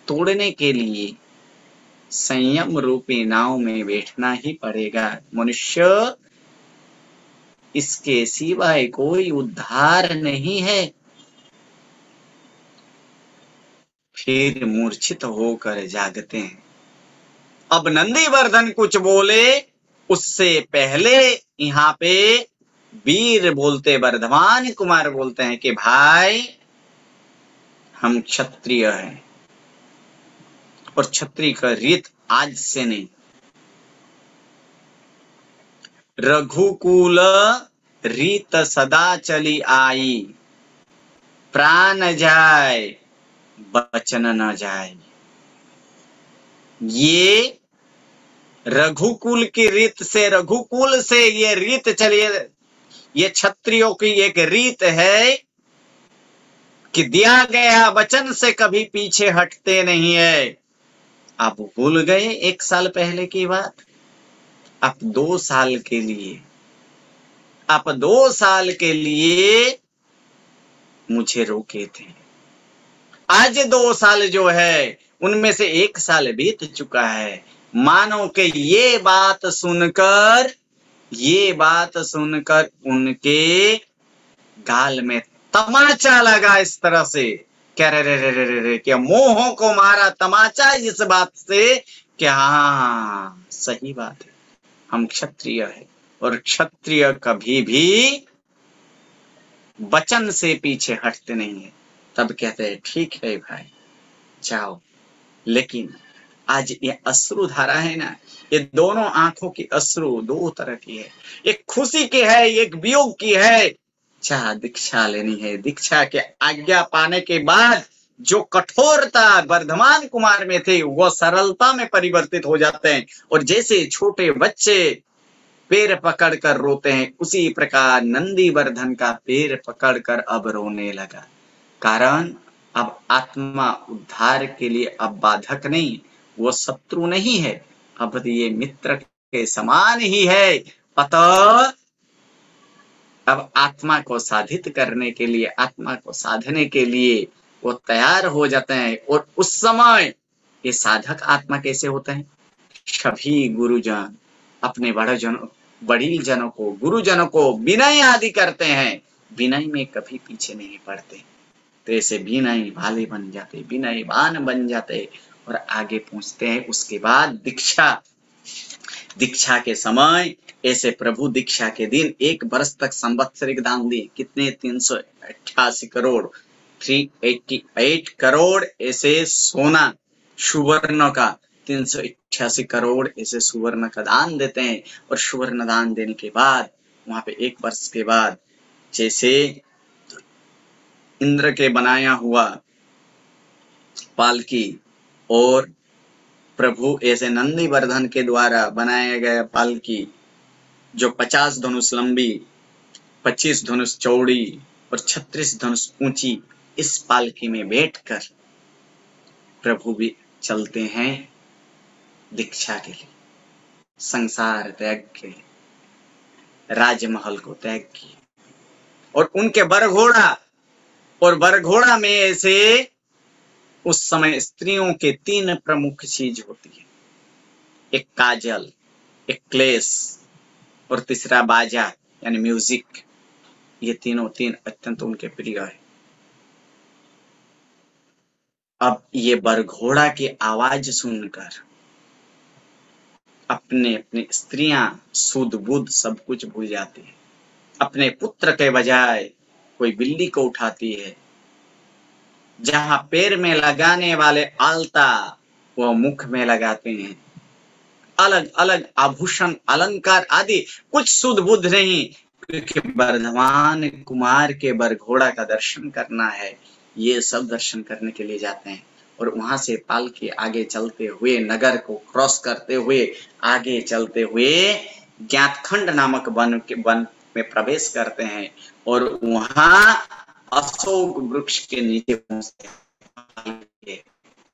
तोड़ने के लिए संयम रूपी नाव में बैठना ही पड़ेगा। मनुष्य, इसके सिवाय कोई उद्धार नहीं है। फिर मूर्छित होकर जागते हैं। अब नंदीवर्धन कुछ बोले उससे पहले यहाँ पे वीर बोलते, वर्धमान कुमार बोलते हैं कि भाई हम क्षत्रिय हैं और क्षत्रिय का रीत आज से नहीं। रघुकुल रीत सदा चली आई, प्राण जाए बचन न जाए। ये रघुकुल की रीत से, रघुकुल से ये रीत चली, ये क्षत्रियों की एक रीत है कि दिया गया वचन से कभी पीछे हटते नहीं है। आप भूल गए 1 साल पहले की बात? आप 2 साल के लिए, आप 2 साल के लिए मुझे रोके थे। आज 2 साल जो है उनमें से 1 साल बीत चुका है। मानो कि ये बात सुनकर उनके गाल में तमाचा लगा इस तरह से, क्या रे क्या मोह को मारा तमाचा इस बात से कि हाँ सही बात है, हम क्षत्रिय है और क्षत्रिय कभी भी वचन से पीछे हटते नहीं है। तब कहते हैं ठीक है भाई जाओ। लेकिन आज ये अश्रु धारा है ना, ये दोनों आंखों की अश्रु 2 तरह की है, एक खुशी की है, एक वियोग की है। चाह दीक्षा लेनी है, दीक्षा के आज्ञा पाने के बाद जो कठोरता वर्धमान कुमार में थे वो सरलता में परिवर्तित हो जाते हैं। और जैसे छोटे बच्चे पैर पकड़कर रोते हैं, उसी प्रकार नंदीवर्धन का पैर पकड़कर अब रोने लगा। कारण अब आत्मा उद्धार के लिए अब बाधक नहीं, वो शत्रु नहीं है, अब ये मित्र के समान ही है। अतः अब आत्मा को साधित करने के लिए, आत्मा को साधने के लिए वो तैयार हो जाते हैं। और उस समय ये साधक आत्मा कैसे होते हैं? सभी गुरुजन अपने बड़ील जनों को, गुरुजनों को विनय आदि करते हैं, विनय में कभी पीछे नहीं पड़ते। तो ऐसे बिनय भाले बन जाते, बिनय बान बन जाते और आगे पहुंचते हैं। उसके बाद दीक्षा के समय ऐसे प्रभु दीक्षा के दिन 1 वर्ष तक संवत्सरिक दान दिए। कितने? 388 करोड़, 388 करोड़ ऐसे सोना सुवर्ण का, 388 करोड़ ऐसे सुवर्ण का दान देते हैं। और सुवर्ण दान देने के बाद वहां पे 1 वर्ष के बाद जैसे इंद्र के बनाया हुआ पालकी और प्रभु ऐसे नंदी वर्धन के द्वारा बनाया गया पालकी जो 50 धनुष लंबी, 25 धनुष चौड़ी और 36 धनुष ऊंची, इस पालकी में बैठकर प्रभु भी चलते हैं दीक्षा के लिए, संसार त्याग के लिए, राजमहल को त्याग किए। और उनके बरघोड़ा में ऐसे उस समय स्त्रियों के 3 प्रमुख चीज होती है, एक काजल, एक क्लेश और तीसरा बाजा यानी म्यूजिक। ये तीन अत्यंत उनके प्रिय है। अब ये बरघोड़ा की आवाज सुनकर अपने स्त्रियां सुध बुध सब कुछ भूल जाती है। अपने पुत्र के बजाय कोई बिल्ली को उठाती है। जहां पैर में लगाने वाले आलता वह मुख में लगाते हैं। अलग अलग आभूषण अलंकार आदि कुछ सुध बुध नहीं, क्योंकि वर्धमान कुमार के बरघोड़ा का दर्शन करना है। ये सब दर्शन करने के लिए जाते हैं और वहां से पालकी आगे चलते हुए नगर को क्रॉस करते हुए आगे चलते हुए ज्ञातखंड नामक वन में प्रवेश करते हैं और वहां अशोक वृक्ष के नीचे पहुंचते हैं।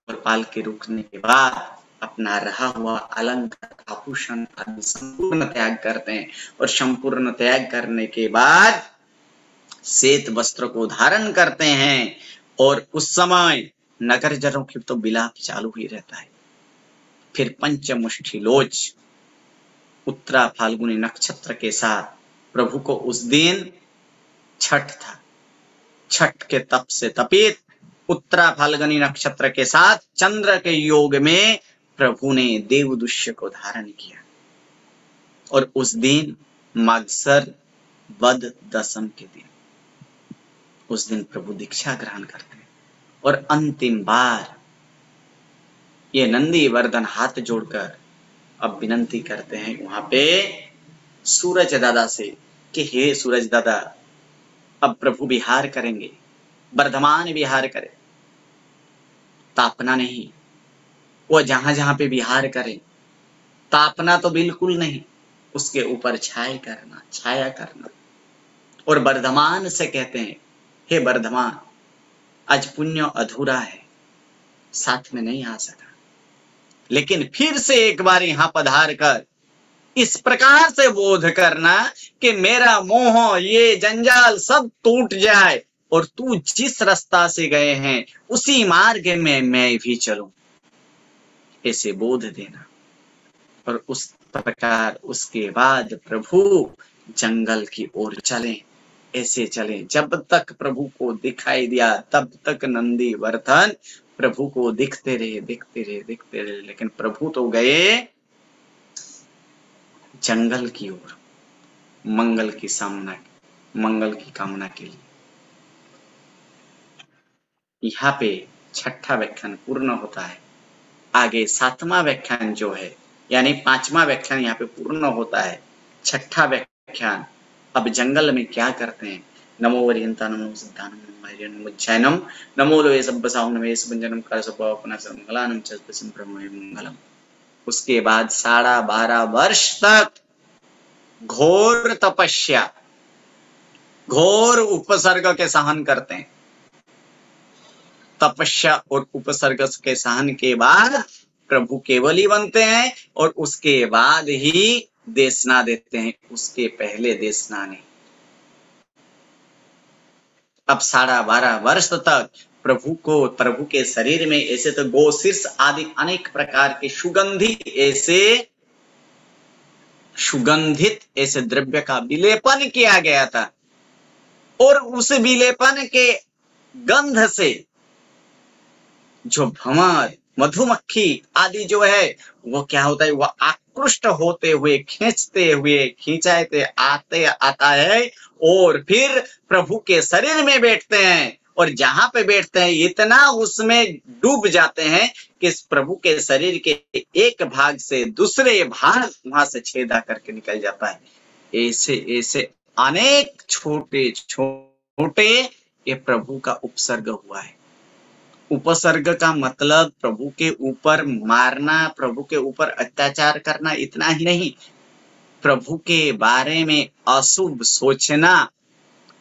और पालकी रुकने के बाद अपना रहा हुआ अलंकार आभूषण आदि संपूर्ण त्याग करते हैं और संपूर्ण त्याग करने के बाद श्वेत वस्त्र को धारण करते हैं। और उस समय नगर जनों की तो विलाप चालू ही रहता है। फिर पंचमुष्ठिलोच उत्तरा फाल्गुनी नक्षत्र के साथ प्रभु को उस दिन छठ था। छठ के तप से तपित उत्तरा फाल्गुनी नक्षत्र के साथ चंद्र के योग में प्रभु ने देवदुष्य को धारण किया। और उस दिन मागसर वद दशम के दिन, उस दिन प्रभु दीक्षा ग्रहण करते हैं। और अंतिम बार ये नंदी वर्धन हाथ जोड़कर अब विनंती करते हैं वहां पे सूरज दादा से कि हे सूरज दादा, अब प्रभु विहार करेंगे, वर्धमान विहार करे, तापना नहीं। वो जहां जहां पे विहार करे, तापना तो बिल्कुल नहीं, उसके ऊपर छाया करना। और वर्धमान से कहते हैं हे वर्धमान, आज पुण्य अधूरा है, साथ में नहीं आ सका, लेकिन फिर से एक बार यहां पधार कर इस प्रकार से बोध करना कि मेरा मोह ये जंजाल सब टूट जाए और तू जिस रास्ता से गए हैं उसी मार्ग में मैं भी चलूं, ऐसे बोध देना। और उस प्रकार उसके बाद प्रभु जंगल की ओर चले। ऐसे चले, जब तक प्रभु को दिखाई दिया तब तक नंदी वर्धन प्रभु को दिखते रहे। लेकिन प्रभु तो गए जंगल की ओर, मंगल की कामना के लिए। यहाँ पे 6ठा व्याख्यान पूर्ण होता है। आगे 7वां व्याख्यान जो है, यानी 5वां व्याख्यान यहाँ पे पूर्ण होता है। 6ठा व्याख्यान अब जंगल में क्या करते हैं। नमो वरियंतानम नमो सिद्धानम नमो हरियनम उज्जैनम नमो लोये सब्बसाहुं नमेश भंजनम करसपवपना सर्वमंगलानां चतुर्दशं ब्रह्मणे मंगलम। उसके बाद 12.5 वर्ष तक घोर तपस्या, घोर उपसर्ग के सहन करते हैं। तपस्या और उपसर्ग के सहन के बाद प्रभु केवली बनते हैं और उसके बाद ही देशना देते हैं, उसके पहले देशना नहीं। अब 12.5 वर्ष तक प्रभु के शरीर में ऐसे तो गोशीर्ष आदि अनेक प्रकार के सुगंधित ऐसे द्रव्य का विलेपन किया गया था। और उस विलेपन के गंध से जो भंवर, मधुमक्खी आदि जो है वो क्या होता है, वह आकृष्ट होते हुए, खींचते हुए, खींचाते आते आता है और फिर प्रभु के शरीर में बैठते हैं। और जहां पे बैठते हैं इतना उसमें डूब जाते हैं कि इस प्रभु के शरीर के एक भाग से दूसरे भाग वहां से छेदा करके निकल जाता है। ऐसे ऐसे अनेक छोटे छोटे ये प्रभु का उपसर्ग हुआ है। उपसर्ग का मतलब प्रभु के ऊपर मारना, प्रभु के ऊपर अत्याचार करना, इतना ही नहीं, प्रभु के बारे में अशुभ सोचना,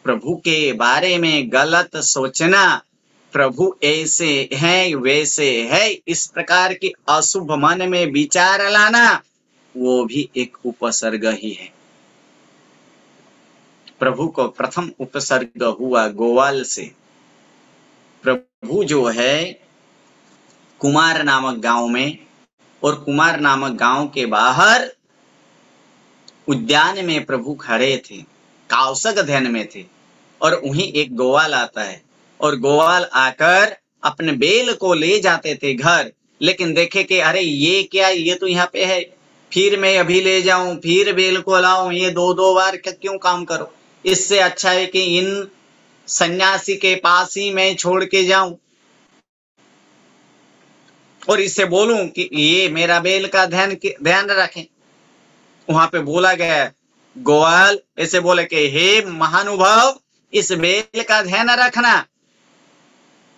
प्रभु के बारे में गलत सोचना, प्रभु ऐसे है वैसे है, इस प्रकार की अशुभ मन में विचार लाना, वो भी एक उपसर्ग ही है। प्रभु को प्रथम उपसर्ग हुआ गोवाल से। प्रभु जो है कुमार नामक गांव में, और कुमार नामक गांव के बाहर उद्यान में प्रभु खड़े थे, काउसक ध्यान में थे, और वहीं एक गोवाल आता है और गोवाल आकर अपने बेल को ले जाते थे घर। लेकिन देखे कि अरे ये क्या, ये तो यहाँ पे है, फिर मैं अभी ले जाऊं, फिर बेल को लाऊं, ये दो दो बार क्यों काम करो, इससे अच्छा है कि इन सन्यासी के पास ही मैं छोड़ के जाऊं और इससे बोलूं कि ये मेरा बेल का ध्यान रखें। वहां पे बोला गया, गोवाल ऐसे बोले कि हे महानुभाव, इस बेल का ध्यान रखना।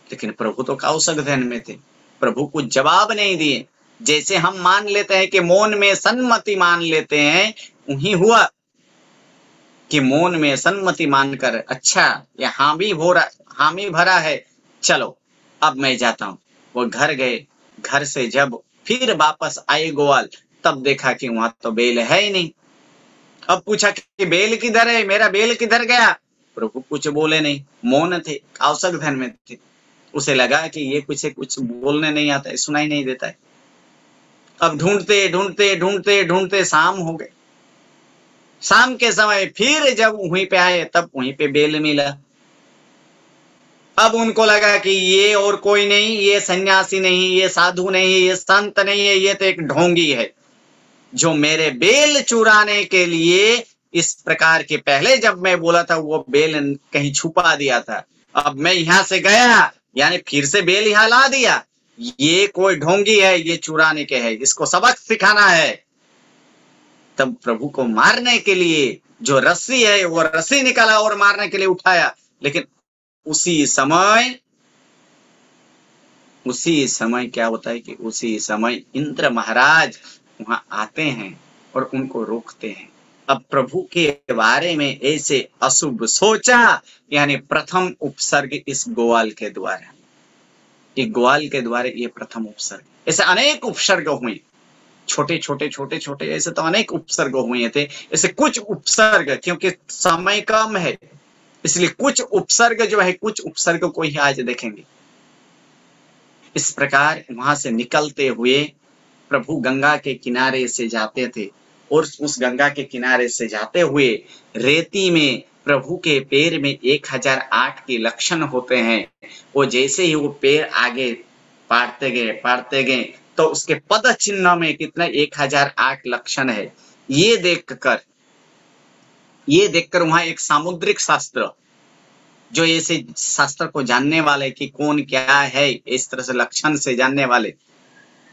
लेकिन प्रभु तो काउसक ध्यान में थे, प्रभु कुछ जवाब नहीं दिए। जैसे हम मान लेते हैं कि मौन में सन्मति मान लेते हैं, वही हुआ कि मौन में सन्मति मानकर अच्छा ये हामी भरा है, चलो अब मैं जाता हूं। वो घर गए, घर से जब फिर वापस आए गोवाल, तब देखा कि वहां तो बेल है ही नहीं। अब पूछा कि बेल किधर है, मेरा बेल किधर गया? प्रभु कुछ बोले नहीं, मौन थे, काउसक ध्यान में थे। उसे लगा कि ये कुछ बोलने नहीं आता है, सुनाई नहीं देता है। अब ढूंढते ढूंढते ढूंढते ढूंढते शाम हो गए। शाम के समय फिर जब वहीं पे आए, तब वहीं पे बेल मिला। अब उनको लगा कि ये और कोई नहीं, ये सन्यासी नहीं, ये साधु नहीं, ये संत नहीं है, ये तो एक ढोंगी है जो मेरे बेल चुराने के लिए इस प्रकार के, पहले जब मैं बोला था वो बेल कहीं छुपा दिया था, अब मैं यहां से गया यानी फिर से बेल यहां ला दिया। ये कोई ढोंगी है, ये चुराने के है, इसको सबक सिखाना है। तब प्रभु को मारने के लिए जो रस्सी है वो रस्सी निकाला और मारने के लिए उठाया। लेकिन उसी समय क्या होता है कि उसी समय इंद्र महाराज वहां आते हैं और उनको रोकते हैं। अब प्रभु के बारे में ऐसे अशुभ सोचा, यानी प्रथम उपसर्ग इस गोवाल के द्वारा, ग्वाल के द्वारा ये प्रथम उपसर्ग। ऐसे अनेक उपसर्ग हुए, छोटे छोटे छोटे छोटे, ऐसे तो अनेक उपसर्ग हुए थे। ऐसे कुछ उपसर्ग, क्योंकि समय कम है इसलिए कुछ उपसर्ग जो है, कुछ उपसर्ग को ही आज देखेंगे। इस प्रकार वहां से निकलते हुए प्रभु गंगा के किनारे से जाते थे, और उस गंगा के किनारे से जाते हुए रेती में प्रभु के पैर में 1008 के लक्षण होते हैं। वो जैसे ही वो पैर आगे पाड़ते गए तो उसके पद चिन्ह में कितना 1008 लक्षण है। ये देखकर वहां एक सामुद्रिक शास्त्र, जो ऐसे शास्त्र को जानने वाले कि कौन क्या है, इस तरह से लक्षण से जानने वाले,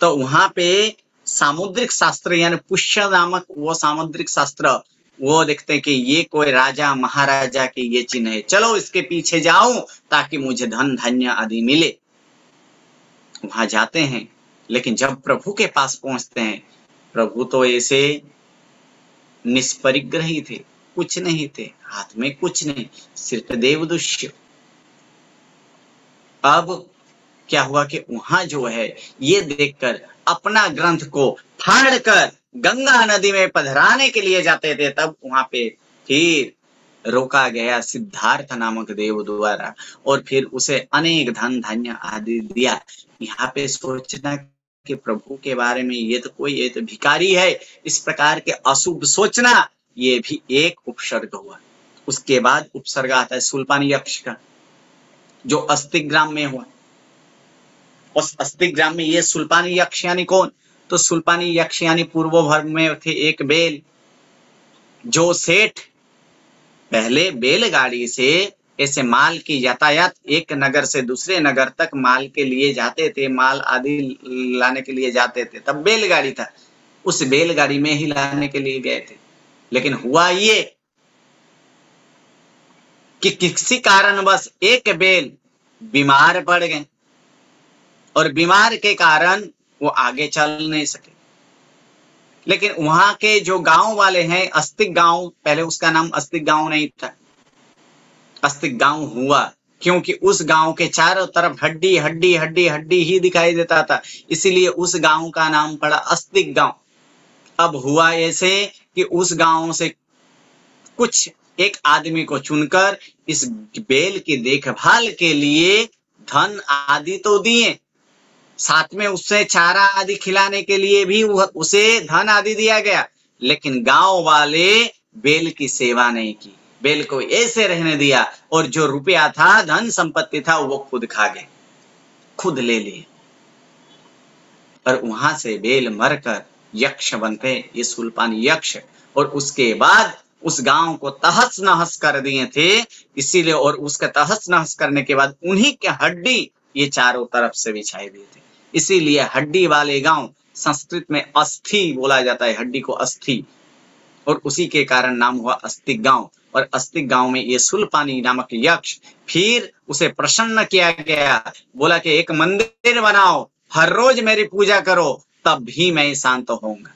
तो वहां पे सामुद्रिक शास्त्र यानी पुष्य नामक वो सामुद्रिक शास्त्र, वो देखते हैं कि ये कोई राजा महाराजा के ये चिन्ह है, चलो इसके पीछे जाऊं ताकि मुझे धन धान्य आदि मिले। वहां जाते हैं, लेकिन जब प्रभु के पास पहुंचते हैं, प्रभु तो ऐसे निष्परिग्रह ही थे, कुछ नहीं थे, हाथ में कुछ नहीं, सिर्फ देवदुष्य। अब क्या हुआ कि वहां जो है ये देखकर अपना ग्रंथ को फाड़कर गंगा नदी में पधराने के लिए जाते थे, तब वहां पे फिर रोका गया सिद्धार्थ नामक देव द्वारा, और फिर उसे अनेक धन धान्य आदि दिया। यहाँ पे सोचना कि प्रभु के बारे में ये तो भिखारी है, इस प्रकार के अशुभ सोचना, ये भी एक उपसर्ग हुआ। उसके बाद उपसर्ग आता है शूलपाणी यक्ष का। जो अस्तिग्राम में हुआ। उस अस्तिग्राम में ये शूलपाणी यक्ष यानी कौन? तो शूलपाणी यक्ष यानी पूर्व भर्म में थे एक बेल, जो सेठ पहले बैलगाड़ी से ऐसे माल की यातायात एक नगर से दूसरे नगर तक माल के लिए जाते थे, माल आदि लाने के लिए जाते थे, तब बैलगाड़ी था, उस बैलगाड़ी में ही लाने के लिए गए थे। लेकिन हुआ ये कि किसी कारणवश एक बैल बीमार पड़ गए और बीमार के कारण वो आगे चल नहीं सके। लेकिन वहां के जो गांव वाले हैं, अस्तिक गांव, पहले उसका नाम अस्तिक गांव नहीं था, अस्तिक गांव हुआ क्योंकि उस गांव के चारों तरफ हड्डी हड्डी हड्डी हड्डी ही दिखाई देता था, इसीलिए उस गांव का नाम पड़ा अस्तिक गांव। अब हुआ ऐसे कि उस गांव से कुछ एक आदमी को चुनकर इस बैल की देखभाल के लिए धन आदि तो दिए, साथ में उससे चारा आदि खिलाने के लिए भी उसे धन आदि दिया गया, लेकिन गांव वाले बैल की सेवा नहीं की, बैल को ऐसे रहने दिया और जो रुपया था, धन संपत्ति था, वो खुद खा गए, खुद ले लिए और वहां से बैल मरकर यक्ष बनते, ये शूलपाणी यक्ष। और उसके बाद उस गांव को तहस नहस कर दिए थे, इसीलिए, और उसका तहस नहस करने के बाद उन्हीं के हड्डी ये चारों तरफ से बिछाए दिए थे, इसीलिए हड्डी वाले गांव संस्कृत में अस्थि बोला जाता है, हड्डी को अस्थि, और उसी के कारण नाम हुआ अस्तिक गांव। और अस्तिक गांव में ये शूलपाणी नामक यक्ष, फिर उसे प्रसन्न किया गया, बोला कि एक मंदिर बनाओ, हर रोज मेरी पूजा करो, तब भी मैं शांत होऊंगा।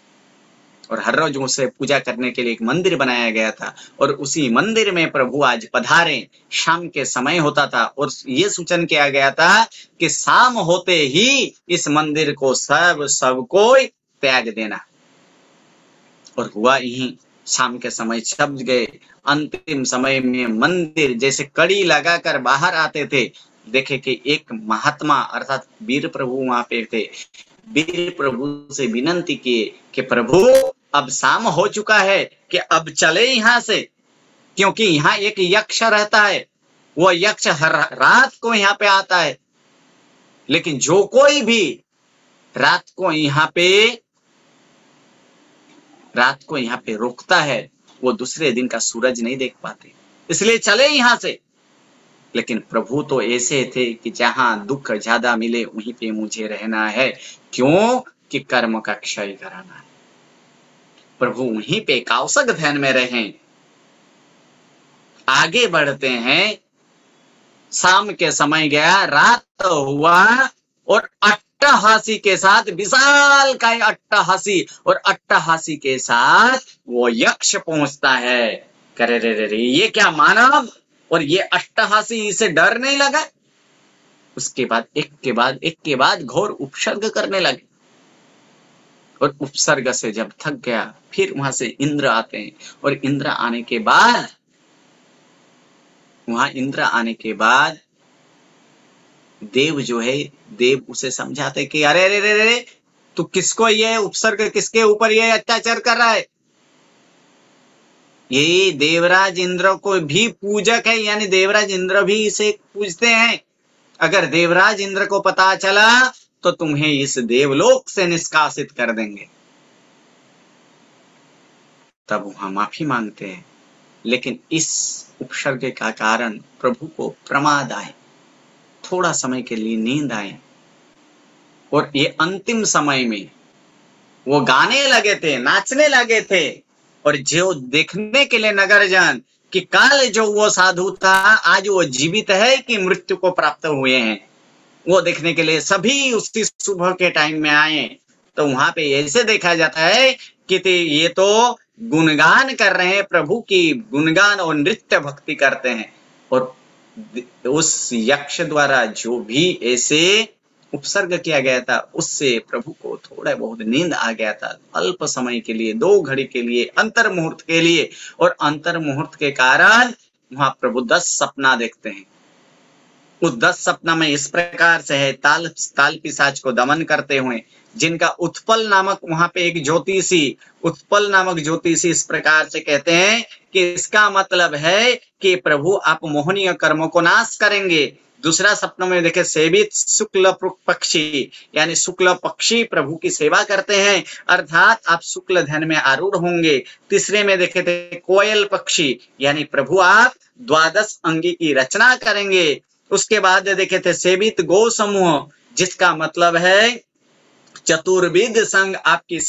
और हर रोज उसे पूजा करने के लिए एक मंदिर बनाया गया था और उसी मंदिर में प्रभु आज पधारे। शाम के समय होता था और ये सूचन किया गया था कि शाम होते ही इस मंदिर को सब कोई त्याग देना। और हुआ यही, शाम के समय छप गए। अंतिम समय में मंदिर जैसे कड़ी लगाकर बाहर आते थे, देखे कि एक महात्मा अर्थात वीर प्रभु वहां पे थे। वीर प्रभु से विनंती किए कि प्रभु अब शाम हो चुका है कि अब चले यहाँ से, क्योंकि यहाँ एक यक्ष रहता है, वो यक्ष हर रात को यहाँ पे आता है, लेकिन जो कोई भी रात को यहाँ पे रुकता है वो दूसरे दिन का सूरज नहीं देख पाते, इसलिए चले यहाँ से। लेकिन प्रभु तो ऐसे थे कि जहां दुख ज्यादा मिले वहीं पे मुझे रहना है, क्यों कि कर्म का क्षय कराना है। प्रभु वहीं पे काउसक ध्यान में रहें। आगे बढ़ते हैं, शाम के समय गया, रात हुआ और अट्टहासी के साथ, विशाल काय अट्टहासी, और अट्टहासी के साथ वो यक्ष पहुंचता है। करे रे ये क्या मानव, और ये अट्टहासी, इसे डर नहीं लगा। उसके बाद एक के बाद घोर उपसर्ग करने लगे और उपसर्ग से जब थक गया, फिर वहां से इंद्र आते हैं और इंद्र आने के बाद देव जो है, देव उसे समझाते कि अरे रे रे रे, तू किसको ये उपसर्ग, किसके ऊपर ये अत्याचार कर रहा है। ये देवराज इंद्र को भी पूजक है, यानी देवराज इंद्र भी इसे पूजते हैं। अगर देवराज इंद्र को पता चला तो तुम्हें इस देवलोक से निष्कासित कर देंगे। तब वहां माफी मांगते हैं, लेकिन इस उपसर्ग का कारण प्रभु को प्रमाद आए, थोड़ा समय के लिए नींद आए, और ये अंतिम समय में वो गाने लगे थे, नाचने लगे थे, और जो देखने के लिए नगरजन कि कल जो वो साधु था आज वो जीवित है कि मृत्यु को प्राप्त हुए हैं, वो देखने के लिए सभी उसी सुबह के टाइम में आए। तो वहां पे ऐसे देखा जाता है कि ये तो गुणगान कर रहे हैं, प्रभु की गुणगान और नृत्य भक्ति करते हैं। और उस यक्ष द्वारा जो भी ऐसे उपसर्ग किया गया था, उससे प्रभु को थोड़ा बहुत नींद आ गया था, अल्प समय के लिए, 2 घड़ी के लिए, अंतर मुहूर्त के लिए। और अंतर मुहूर्त के कारण वहां प्रभु 10 सपना देखते हैं। उस 10 सपना में इस प्रकार से है, ताल पिशाच को दमन करते हुए, जिनका उत्पल नामक वहां पे एक ज्योतिषी, उत्पल नामक ज्योतिषी इस प्रकार से कहते हैं कि इसका मतलब है कि प्रभु आप मोहनीय कर्मों को नाश करेंगे, दूसरा सपनों में देखे सेवित शुक्ल पक्षी, यानी शुक्ल पक्षी प्रभु की सेवा करते हैं, अर्थात आप शुक्ल ध्यान में आरूढ़ होंगे। तीसरे में देखे थे कोयल पक्षी, यानी प्रभु आप द्वादश अंगी की रचना करेंगे। उसके बाद देखे थे सेवित गो समूह, जिसका मतलब है चतुर्विध संघ आपकी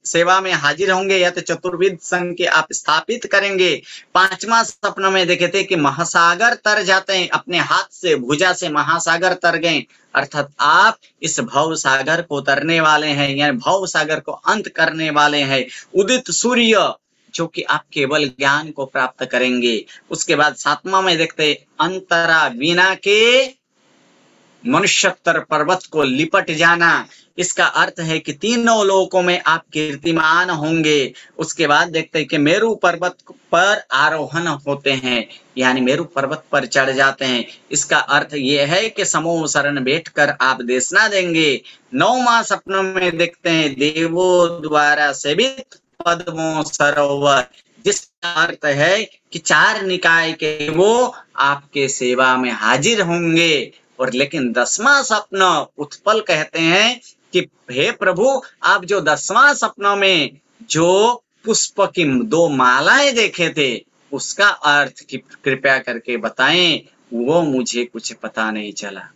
सेवा में हाजिर होंगे, या तो चतुर्विध संघ के आप स्थापित करेंगे। पांचवा सपना में देखे थे कि महासागर तर जाते हैं, अपने हाथ से भुजा से महासागर तर गए, अर्थात आप इस भव सागर को तरने वाले हैं, यानी भव सागर को अंत करने वाले हैं। उदित सूर्य, जो कि आप केवल ज्ञान को प्राप्त करेंगे। उसके बाद सातवां में देखते हैं अंतरा वीणा के मनुष्योत्तर पर्वत को लिपट जाना, इसका अर्थ है कि तीनों लोकों में आप कीर्तिमान होंगे। उसके बाद देखते हैं कि मेरु पर्वत पर आरोहण होते हैं, यानी मेरु पर्वत पर चढ़ जाते हैं, इसका अर्थ यह है कि समूह शरण बैठकर आप देशना देंगे। नौवां सपनों में देखते हैं देवों द्वारा सेवित पद्मों सरोवर, जिसका अर्थ है कि चार निकाय के वो आपके सेवा में हाजिर होंगे। और लेकिन 10वां सपना उत्पल कहते हैं कि हे प्रभु, आप जो 10वां सपनों में जो पुष्प की 2 मालाएं देखे थे, उसका अर्थ की कृपया करके बताएं, वो मुझे कुछ पता नहीं चला।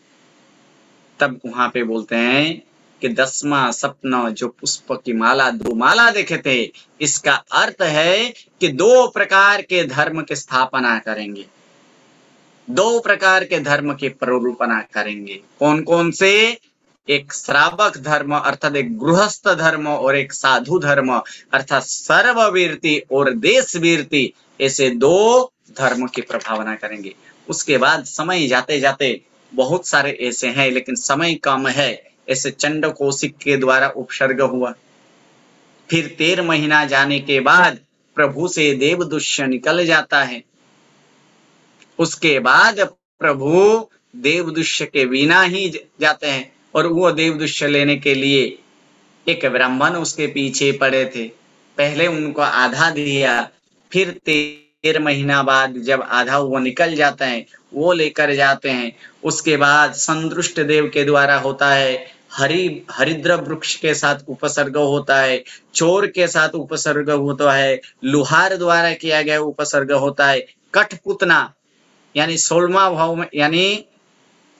तब वहां पे बोलते हैं कि 10वां सपना जो पुष्प की माला 2 माला देखे थे, इसका अर्थ है कि 2 प्रकार के धर्म की स्थापना करेंगे, 2 प्रकार के धर्म की प्ररूपणा करेंगे। कौन कौन से? एक श्रावक धर्म अर्थात एक गृहस्थ धर्म, और एक साधु धर्म अर्थात सर्ववीरति और देशवीरति, ऐसे 2 धर्म की प्रभावना करेंगे। उसके बाद समय जाते जाते बहुत सारे ऐसे हैं, लेकिन समय कम है, ऐसे चंड कौशिक के द्वारा उपसर्ग हुआ। फिर 13 महीना जाने के बाद प्रभु से देवदुष्य निकल जाता है। उसके बाद प्रभु देवदुष्य के बिना ही जाते हैं, और वो देवदुष्य लेने के लिए एक ब्राह्मण उसके पीछे पड़े थे। पहले उनको आधा दिया, फिर 13 महीना बाद जब आधा वो निकल जाता है, वो लेकर जाते हैं। उसके बाद संदृष्ट देव के द्वारा होता है, हरिद्र वृक्ष के साथ उपसर्ग होता है, चोर के साथ उपसर्ग होता है, लुहार द्वारा किया गया उपसर्ग होता है, कठपुतना यानी 16वां भाव में, यानी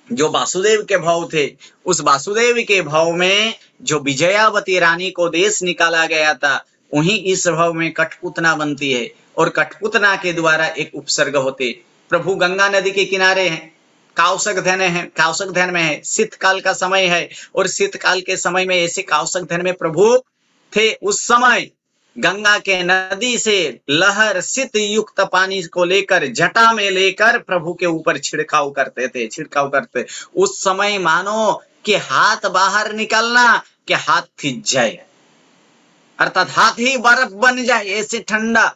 जो वासुदेव के भाव थे, उस वासुदेव के भाव में जो विजयावती रानी को देश निकाला गया था, वहीं इस भाव में कठपुतना बनती है, और कठपुतना के द्वारा एक उपसर्ग होते। प्रभु गंगा नदी के किनारे हैं, काउसक ध्यान में है, शीतकाल का समय है, और शीतकाल के समय में ऐसे काउसक ध्यान में प्रभु थे। उस समय गंगा के नदी से लहर शीत युक्त पानी को लेकर जटा में लेकर प्रभु के ऊपर छिड़काव करते। उस समय मानो कि हाथ बाहर निकलना कि हाथ थिज जाए, अर्थात हाथ ही बर्फ बन जाए, ऐसे ठंडा,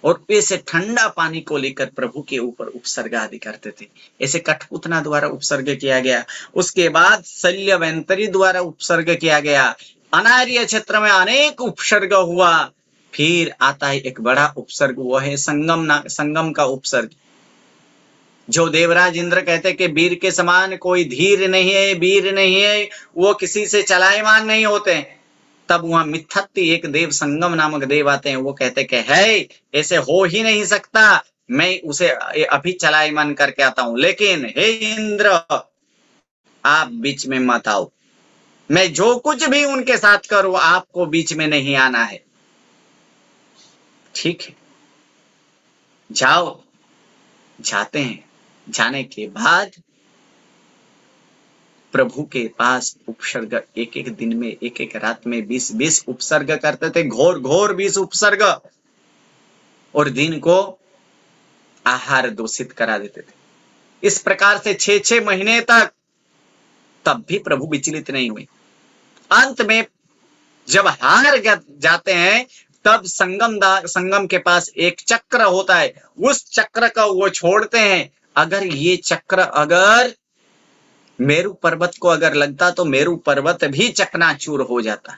और ऐसे ठंडा पानी को लेकर प्रभु के ऊपर उपसर्ग आदि करते थे। ऐसे कठपुतना द्वारा उपसर्ग किया गया। उसके बाद शल्यवंतरी द्वारा उपसर्ग किया गया। अनार्य क्षेत्र में अनेक उपसर्ग हुआ। फिर आता है एक बड़ा उपसर्ग, वो है संगम का उपसर्ग, जो देवराज इंद्र कहते कि वीर के समान कोई धीर नहीं है, वीर नहीं है, वो किसी से चलायमान नहीं होते। तब वहां मिथत्ति एक देव संगम नामक देव आते हैं, वो कहते कि है ऐसे हो ही नहीं सकता, मैं उसे अभी चलायमान करके आता हूं, लेकिन हे इंद्र आप बीच में मत आओ, मैं जो कुछ भी उनके साथ करूं आपको बीच में नहीं आना है, ठीक है? जाओ। जाते हैं। जाने के बाद प्रभु के पास उपसर्ग एक एक दिन में, एक एक रात में 20-20 उपसर्ग करते थे, घोर 20 उपसर्ग, और दिन को आहार दूषित करा देते थे। इस प्रकार से 6-6 महीने तक, तब भी प्रभु विचलित नहीं हुए। अंत में जब हार जाते हैं, तब संगम के पास एक चक्र होता है, उस चक्र का वो छोड़ते हैं। अगर ये चक्र अगर मेरु पर्वत को अगर लगता तो मेरु पर्वत भी चकनाचूर हो जाता,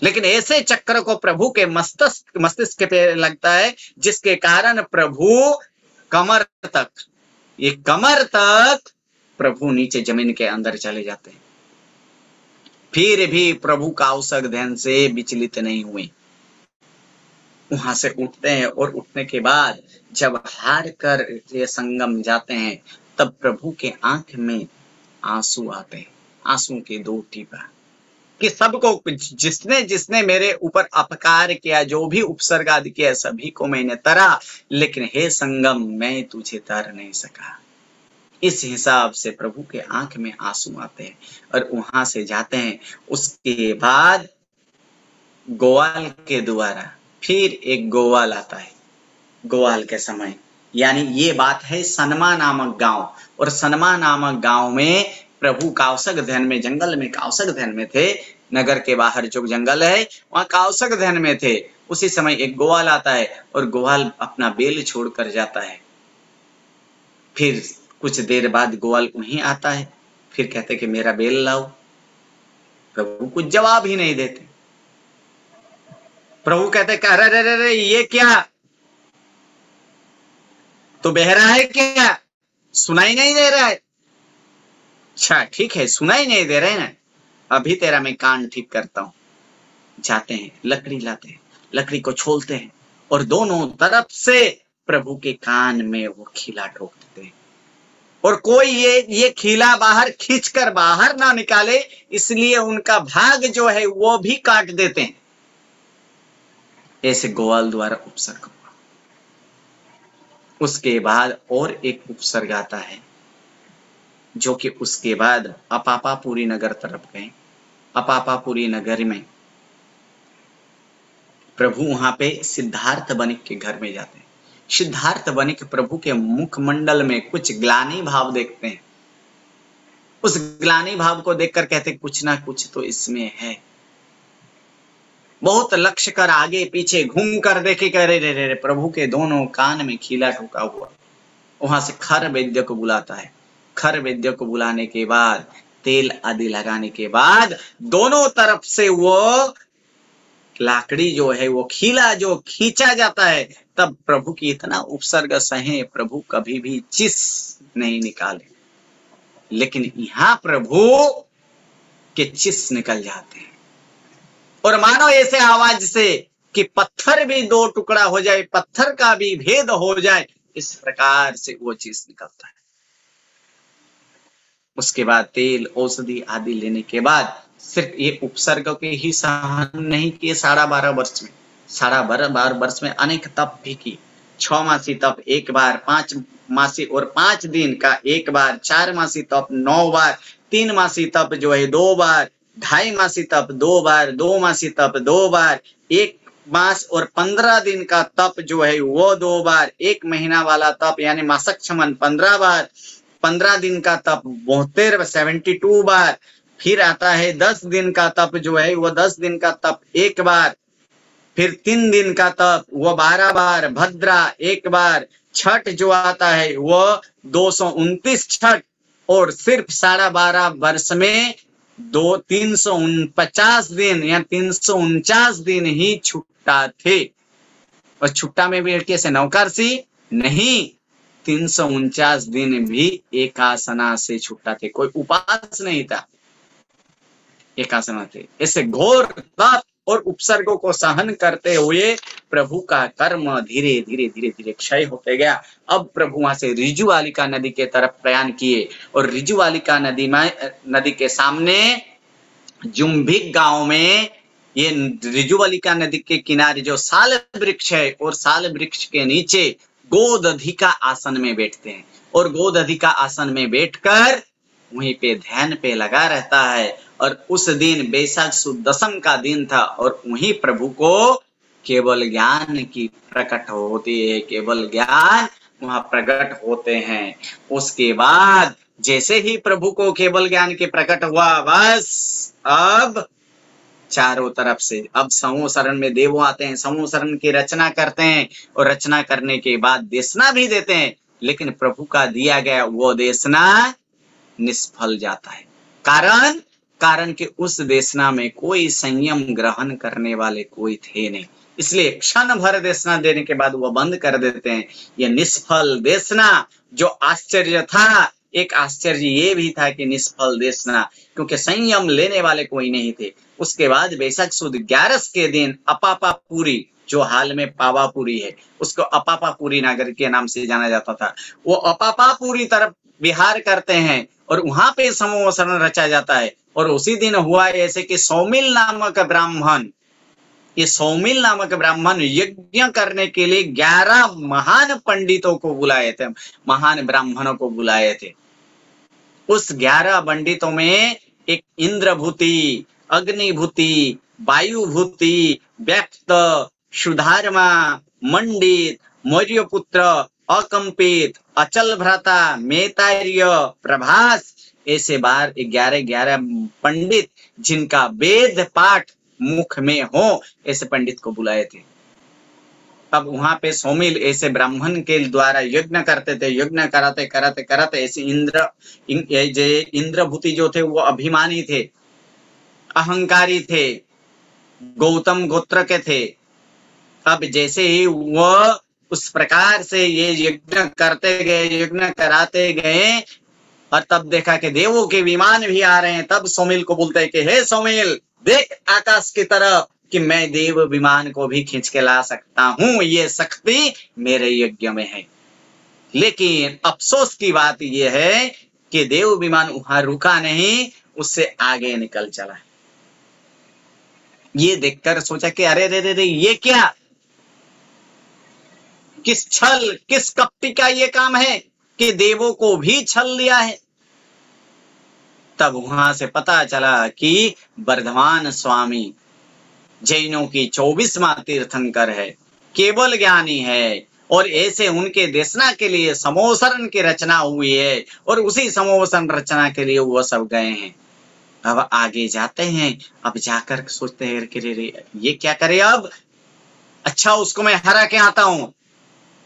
लेकिन ऐसे चक्र को प्रभु के मस्तिष्क पे लगता है, जिसके कारण प्रभु कमर तक ये कमर तक प्रभु नीचे जमीन के अंदर चले जाते हैं, फिर भी प्रभु का औसक ध्यान से विचलित नहीं हुए, वहां से उठते हैं। और उठने के बाद जब हार कर ये संगम जाते हैं, तब प्रभु के आंख में आंसू आते हैं, आंसू के 2 टीपा, कि सबको, जिसने जिसने मेरे ऊपर अपकार किया, जो भी उपसर्ग आदि किया, सभी को मैंने तरा, लेकिन हे संगम मैं तुझे तर नहीं सका। इस हिसाब से प्रभु के आंख में आंसू आते हैं और वहां से जाते हैं। उसके बाद ग्वाल के द्वारा फिर एक ग्वाल आता है, ग्वाल के समय, यानी ये बात है सनमा नामक गांव, और सनमा नामक गांव में प्रभु काउसक ध्यान में, जंगल में काउसक ध्यान में थे, नगर के बाहर जो जंगल है वहां काउसक ध्यान में थे। उसी समय एक ग्वाल आता है और ग्वाल अपना बेल छोड़कर जाता है। फिर कुछ देर बाद ग्वाल वहीं आता है, फिर कहते कि मेरा बेल लाओ। प्रभु कुछ जवाब ही नहीं देते। प्रभु कहते कह रहे ये क्या, तो बहरा है क्या, सुनाई नहीं दे रहा है? अच्छा ठीक है, सुनाई नहीं दे रहे ना, अभी तेरा मैं कान ठीक करता हूं। जाते हैं, लकड़ी लाते हैं, लकड़ी को छोलते हैं और दोनों तरफ से प्रभु के कान में वो खीला ठोक देते हैं, और कोई ये खीला बाहर खींचकर बाहर ना निकाले, इसलिए उनका भाग जो है वो भी काट देते हैं। ऐसे ग्वाल द्वारा उपसर्ग हुआ। उसके बाद और एक उपसर्ग आता है, जो कि उसके बाद अपापापुरी नगर तरफ गए। अपापापुरी नगर में प्रभु वहां पे सिद्धार्थ बनिक के घर में जाते हैं। सिद्धार्थ बनिक प्रभु के मुखमंडल में कुछ ग्लानि भाव देखते हैं। उस ग्लानि भाव को देखकर कहते कुछ ना कुछ तो इसमें है। बहुत लक्ष्य कर आगे पीछे घूम कर देखे, कह रहे प्रभु के दोनों कान में खीला ठोका हुआ। वहां से खर वैद्य को बुलाता है। खर वैद्य को बुलाने के बाद तेल आदि लगाने के बाद दोनों तरफ से वो लाकड़ी जो है वो खीला जो खींचा जाता है, तब प्रभु की इतना उपसर्ग सहे, प्रभु कभी भी चिस नहीं निकाले। लेकिन यहाँ प्रभु के चिस निकल जाते हैं, और मानो ऐसे आवाज से कि पत्थर भी 2 टुकड़ा हो जाए, पत्थर का भी भेद हो जाए, इस प्रकार से वो चीज निकलता है। उसके बाद तेल औषधि आदि लेने के बाद सिर्फ ये उपसर्ग के ही सहन नहीं किए 12.5 वर्ष में, 12.5 वर्ष में अनेक तप भी की। 6 मासी तप 1 बार, 5 मासी और 5 दिन का 1 बार, 4 मासी तप 9 बार, 3 मासी तप जो है 2 बार, 2.5 मासी तप 2 बार, 2 मासी तप 2 बार, 1 मास और 15 दिन का तप जो है वो 2 बार, 1 महीना वाला तप यानी मासक क्षमन 15 बार, 15 दिन का तप 72 बार, फिर आता है 10 दिन का तप जो है वो 10 दिन का तप 1 बार, फिर 3 दिन का तप वो 12 बार, भद्रा 1 बार, छठ जो आता है वो 229 छठ, और सिर्फ 12.5 वर्ष में 349 दिन या 349 दिन ही छुट्टा थे। और छुट्टा में भी कैसे, नौकरसी नहीं, 349 दिन भी एकासना से छुट्टा थे, कोई उपास नहीं था, एकासना थे। ऐसे घोर तप और उपसर्गों को सहन करते हुए प्रभु का कर्म धीरे धीरे धीरे धीरे क्षय होते गया। अब प्रभु वहां से रिजुवालिका नदी के तरफ प्रयाण किए, और रिजुवालिका नदी के सामने जुम्भिक गांव में, ये रिजुवालिका नदी के किनारे जो साल वृक्ष है, और साल वृक्ष के नीचे गोदधि का आसन में बैठते हैं, और गोदधि का आसन में बैठकर वहीं पे ध्यान पे लगा रहता है। और उस दिन बैसाख सुद दशम का दिन था, और वहीं प्रभु को केवल ज्ञान की प्रकट होती है, केवल ज्ञान वहां प्रकट होते हैं। उसके बाद जैसे ही प्रभु को केवल ज्ञान के प्रकट हुआ, बस अब चारों तरफ से अब समूह शरण में देवो आते हैं, समूह शरण की रचना करते हैं, और रचना करने के बाद देशना भी देते हैं, लेकिन प्रभु का दिया गया वो देशना निष्फल जाता है। कारण कि उस देशना में कोई संयम ग्रहण करने वाले कोई थे नहीं। इसलिए क्षण भर देशना देने के बाद वो बंद कर देते हैं। ये निष्फल देशना जो आश्चर्य था, एक आश्चर्य ये भी था कि निष्फल देशना, क्योंकि संयम लेने वाले कोई नहीं थे। उसके बाद बैसाख सुद 11 के दिन अपापापुरी, जो हाल में पावापुरी है, उसको अपापापुरी नगर के नाम से जाना जाता था, वो अपापापुरी तरफ विहार करते हैं और वहां पे समोसरण रचा जाता है। और उसी दिन हुआ ऐसे कि सौमिल नामक ब्राह्मण, ये सौमिल नामक ब्राह्मण यज्ञ करने के लिए 11 महान पंडितों को बुलाए थे, महान ब्राह्मणों को बुलाए थे। उस 11 पंडितों में एक इंद्रभूति, अग्निभूति, वायुभूति, व्यक्त, सुधारमा, मंडित, मौर्यपुत्र, अकंपित, अचल भ्राता, मेतार्य, प्रभास, ऐसे 11 पंडित जिनका वेद पाठ मुख में हो, ऐसे पंडित को बुलाए थे। अब वहां पे सौमिल ऐसे ब्राह्मण के द्वारा यज्ञ करते थे। यज्ञ कराते कराते कराते ऐसे इंद्रभूति जो थे वो अभिमानी थे, अहंकारी थे, गौतम गोत्र के थे। अब जैसे ही वह उस प्रकार से ये यज्ञ करते गए, यज्ञ कराते गए, और तब देखा कि देवों के विमान भी आ रहे हैं। तब सौमिल को बोलते हैं कि हे सौमिल, देख आकाश की तरफ कि मैं देव विमान को भी खींच के ला सकता हूं, ये शक्ति मेरे यज्ञ में है। लेकिन अफसोस की बात यह है कि देव विमान वहां रुका नहीं, उससे आगे निकल चला। ये देखकर सोचा कि अरे रे रे रे, ये क्या, किस छल, किस कपटी का ये काम है कि देवों को भी छल लिया है। तब वहां से पता चला कि वर्धमान स्वामी जैनों की 24वां तीर्थंकर है, केवल ज्ञानी है, और ऐसे उनके देशना के लिए समोसरण की रचना हुई है, और उसी समोसरण रचना के लिए वो सब गए हैं। अब आगे जाते हैं, अब जाकर सोचते हैं कि ये क्या करे अब। अच्छा, उसको मैं हरा के आता हूं।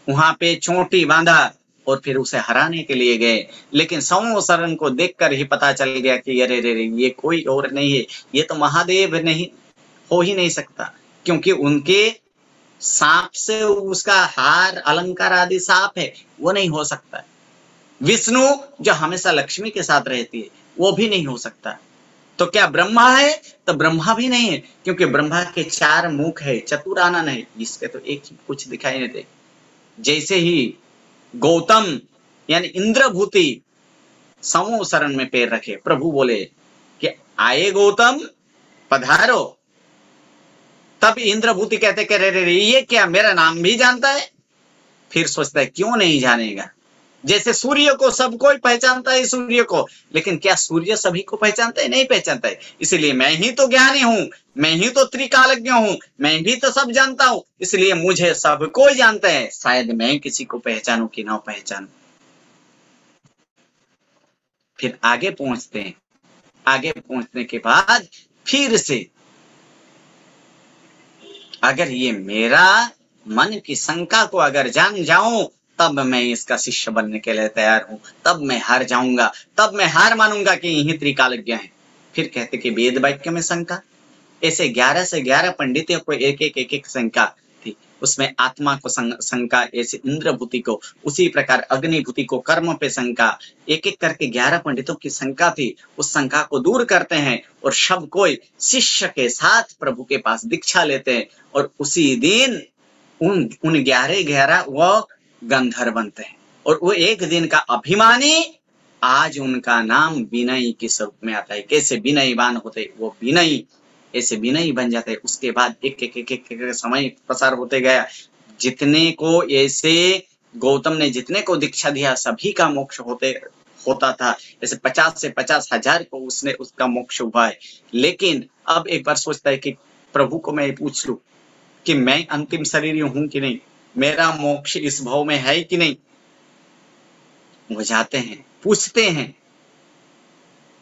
वहां पे चोटी बांधा और फिर उसे हराने के लिए गए। लेकिन समोसरण को देखकर ही पता चल गया कि अरे रे रे, ये कोई और नहीं है, ये तो महादेव नहीं हो ही नहीं सकता, क्योंकि उनके सांप से उसका हार अलंकार आदि सांप है, वो नहीं हो सकता। विष्णु जो हमेशा लक्ष्मी के साथ रहती है, वो भी नहीं हो सकता। तो क्या ब्रह्मा है? तो ब्रह्मा भी नहीं है, क्योंकि ब्रह्मा के 4 मुख है, चतुरानन है, इसके तो एक ही कुछ दिखाई नहीं दे। जैसे ही गौतम यानी इंद्रभूति समोसरण में पैर रखे, प्रभु बोले कि आए गौतम, पधारो। तब इंद्रभूति कहते कि रे रे रे, ये क्या, मेरा नाम भी जानता है? फिर सोचता है क्यों नहीं जानेगा। जैसे सूर्य को सब कोई पहचानता है, सूर्य को, लेकिन क्या सूर्य सभी को पहचानता है? नहीं पहचानता है। इसलिए मैं ही तो ज्ञानी हूं, मैं ही तो त्रिकालज्ञ हूं, मैं भी तो सब जानता हूं, इसलिए मुझे सब कोई जानता है। शायद मैं किसी को पहचानूं कि ना पहचानूं। फिर आगे पहुंचते हैं। आगे पहुंचने के बाद फिर से अगर ये मेरा मन की शंका को अगर जान जाऊं, तब मैं इसका शिष्य बनने के लिए तैयार हूं। तब मैं हार जाऊंगा, तब मैं हार मानूंगा कि यही त्रिकालज्ञ है। फिर कहते कि वेद वाक्य में शंका। ऐसे 11 से 11 पंडितों को एक एक शंका थी। उसमें आत्मा को शंका, ऐसे इंद्रभूति को, उसी प्रकार अग्निभूति को, कर्म पे शंका, एक एक करके 11 पंडितों की शंका थी। उस शंका को दूर करते हैं और सब कोई शिष्य के साथ प्रभु के पास दीक्षा लेते हैं। और उसी दिन उन 11 वो गंधर्व बनते हैं। और वो एक दिन का अभिमानी, आज उनका नाम विनयी के स्वरूप में आता है। कैसे विनयीवान होते, वो विनयी, ऐसे विनयी बन जाते हैं। उसके बाद एक एक समय प्रसार होते गया। जितने को ऐसे गौतम ने जितने को दीक्षा दिया, सभी का मोक्ष होता था। ऐसे 50 से 50,000 को उसने उसका मोक्ष हुआ है। लेकिन अब एक बार सोचता है कि प्रभु को मैं पूछ लूं कि मैं अंतिम शरीर हूं कि नहीं, मेरा मोक्ष इस भाव में है कि नहीं। वो जाते हैं, पूछते हैं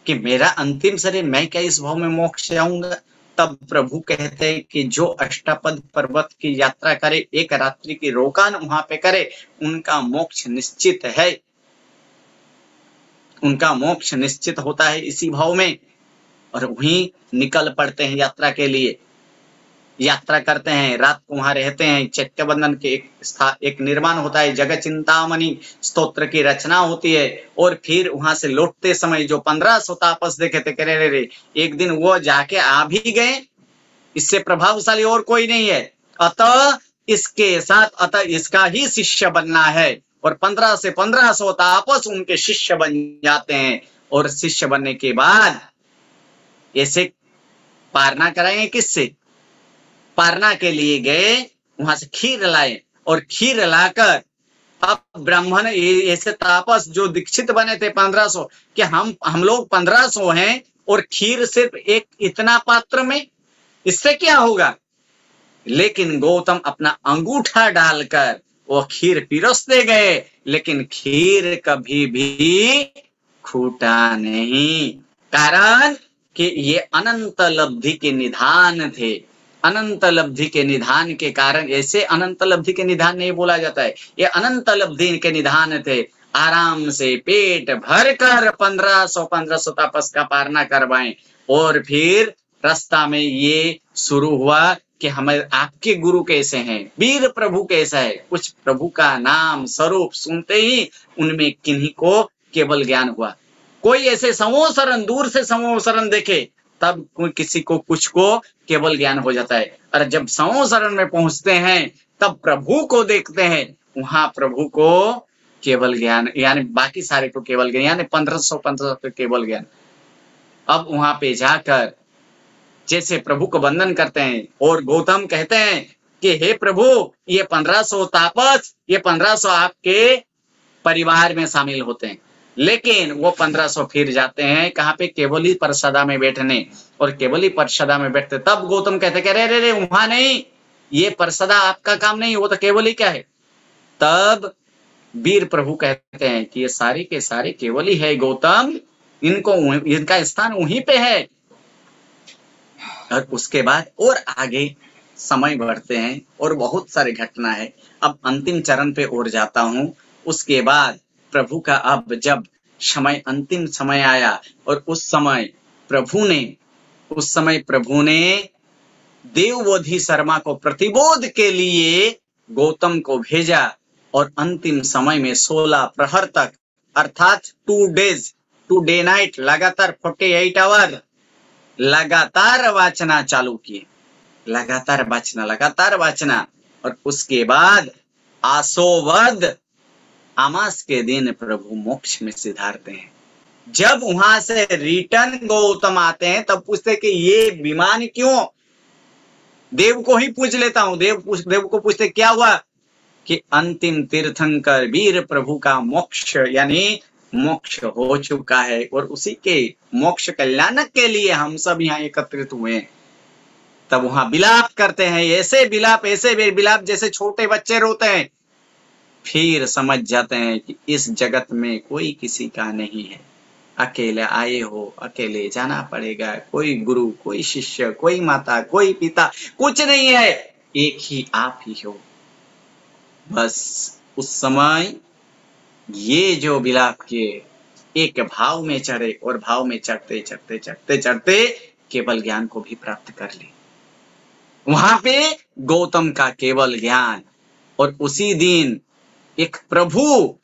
कि मेरा अंतिम शरीर, मैं क्या इस भाव में मोक्ष जाऊंगा? तब प्रभु कहते हैं कि जो अष्टपद पर्वत की यात्रा करे, एक रात्रि की रोकान वहां पे करे, उनका मोक्ष निश्चित है। उनका मोक्ष निश्चित होता है इसी भाव में, और वहीं निकल पड़ते हैं यात्रा के लिए। यात्रा करते हैं, रात को वहां रहते हैं, चैत्य बंधन के एक निर्माण होता है, जगत चिंतामणि स्तोत्र की रचना होती है, और फिर वहां से लौटते समय जो 1500 तापस देखे थे, कह रहे एक दिन वो जाके आ भी गए, इससे प्रभावशाली और कोई नहीं है, अतः इसके साथ अतः इसका ही शिष्य बनना है, और 15 से 1500 तापस उनके शिष्य बन जाते हैं, और शिष्य बनने के बाद ऐसे पारना कराएंगे। किससे? पारना के लिए गए, वहां से खीर लाए, और खीर लाकर अब ब्राह्मण ऐसे तापस जो दीक्षित बने थे 1500, कि हम लोग 1500 हैं और खीर सिर्फ एक इतना पात्र में, इससे क्या होगा? लेकिन गौतम अपना अंगूठा डालकर वो खीर पिरोसते गए, लेकिन खीर कभी भी खूटा नहीं, कारण कि ये अनंत लब्धि के निधान थे। अनंत लब्धि के निधान के कारण, ऐसे अनंत लब्धि के निधान नहीं बोला जाता है, ये अनंत लब्धि के निधान थे। आराम से पेट भरकर 1500 तापस का पारना करवाएं, और फिर रास्ता में ये शुरू हुआ कि हमें आपके गुरु कैसे हैं, वीर प्रभु कैसा है। कुछ प्रभु का नाम स्वरूप सुनते ही उनमें किन्हीं को केवल ज्ञान हुआ। कोई ऐसे समोसरण, दूर से समोसरण देखे तब कोई किसी को कुछ को केवल ज्ञान हो जाता है, और जब समोसरण में पहुंचते हैं तब प्रभु को देखते हैं, वहां प्रभु को केवल ज्ञान, यानी बाकी सारे को केवल ज्ञान, यानी 1500 को केवल ज्ञान। अब वहां पे जाकर जैसे प्रभु को वंदन करते हैं, और गौतम कहते हैं कि हे प्रभु, ये 1500 तापस, ये 1500 आपके परिवार में शामिल होते हैं। लेकिन वो 1500 फिर जाते हैं कहाँ पे? केवली परिषदा में बैठने, और केवली परिषदा में बैठते तब गौतम कहते कि रे रे वहां नहीं, ये परिषदा आपका काम नहीं, वो तो केवली क्या है। तब वीर प्रभु कहते हैं कि ये सारी के सारे केवली है गौतम, इनको इनका स्थान वहीं पे है। और उसके बाद और आगे समय बढ़ते हैं और बहुत सारे घटना है। अब अंतिम चरण पे और जाता हूं। उसके बाद प्रभु का अब जब समय, अंतिम समय आया, और उस समय प्रभु ने देववोधि शर्मा को प्रतिबोध के लिए गौतम को भेजा, और अंतिम समय में 16 प्रहर तक, अर्थात 2 डे नाइट लगातार 48 आवर लगातार वाचना चालू किए, लगातार वाचना। और उसके बाद आसोवद अमास के दिन प्रभु मोक्ष में सिधारते हैं। जब वहां से रिटर्न गौतम आते हैं तब पूछते कि ये विमान क्यों? देव को ही पूछ लेता हूं। देव को पूछते क्या हुआ? कि अंतिम तीर्थंकर वीर प्रभु का मोक्ष, यानी मोक्ष हो चुका है, और उसी के मोक्ष कल्याणक के लिए हम सब यहाँ एकत्रित हुए हैं। तब वहां विलाप करते हैं, ऐसे विलाप जैसे छोटे बच्चे रोते हैं। फिर समझ जाते हैं कि इस जगत में कोई किसी का नहीं है, अकेले आए हो, अकेले जाना पड़ेगा। कोई गुरु, कोई शिष्य, कोई माता, कोई पिता, कुछ नहीं है, एक ही आप ही हो। बस उस समय ये जो विलाप किए, एक भाव में चढ़े, और भाव में चढ़ते केवल ज्ञान को भी प्राप्त कर ले। वहां पे गौतम का केवल ज्ञान, और उसी दिन एक प्रभु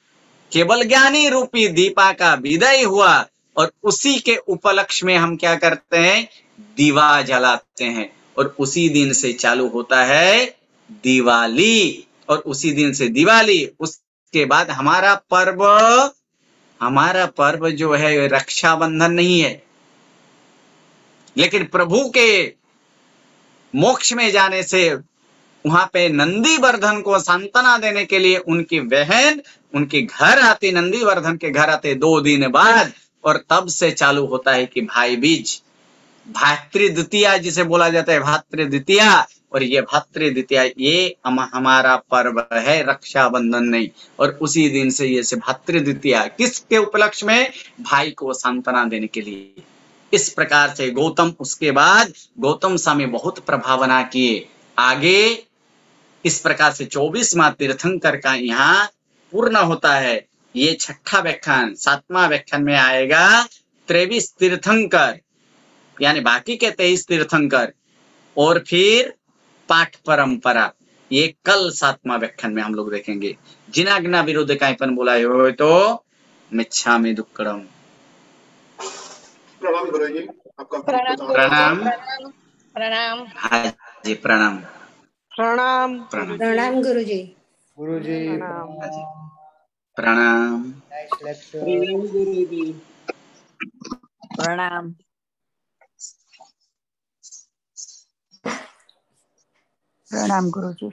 केवल ज्ञानी रूपी दीपा का विदय हुआ, और उसी के उपलक्ष्य में हम क्या करते हैं? दीवा जलाते हैं, और उसी दिन से चालू होता है दिवाली, और उसी दिन से दिवाली। उसके बाद हमारा पर्व जो है रक्षाबंधन नहीं है, लेकिन प्रभु के मोक्ष में जाने से वहां पे नंदीवर्धन को सांत्वना देने के लिए उनकी बहन उनके घर आती, नंदीवर्धन के घर आते 2 दिन बाद, और तब से चालू होता है कि भाई बीज, भातृद्वितीया जिसे बोला जाता है, भातृद्वितीया। और ये भातृद्वितीया ये हमारा पर्व है, रक्षाबंधन नहीं। और उसी दिन से ये से भातृद्वितीया किसके उपलक्ष्य में? भाई को सांत्वना देने के लिए। इस प्रकार से गौतम, उसके बाद गौतम स्वामी बहुत प्रभावना किए। आगे इस प्रकार से 24वां तीर्थंकर का यहाँ पूर्ण होता है। ये 6ठा व्याख्यान, 7वां व्याख्यान में आएगा 23 तीर्थंकर, यानी बाकी के 23 तीर्थंकर। और फिर पाठ परंपरा, ये कल 7वां व्याख्यान में हम लोग देखेंगे। जिनाज्ञा विरुद्ध कायपन बोला हो तो मिच्छामि दुक्कडम। प्रणाम गुरुजी, आपका प्रणाम। प्रणाम। हाँ जी, प्रणाम प्रणाम प्रणाम प्रणाम गुरुजी। गुरुजी प्रणाम। हाँ जी, प्रणाम। Nice lecture. प्रणाम गुरुजी। प्रणाम। प्रणाम गुरुजी।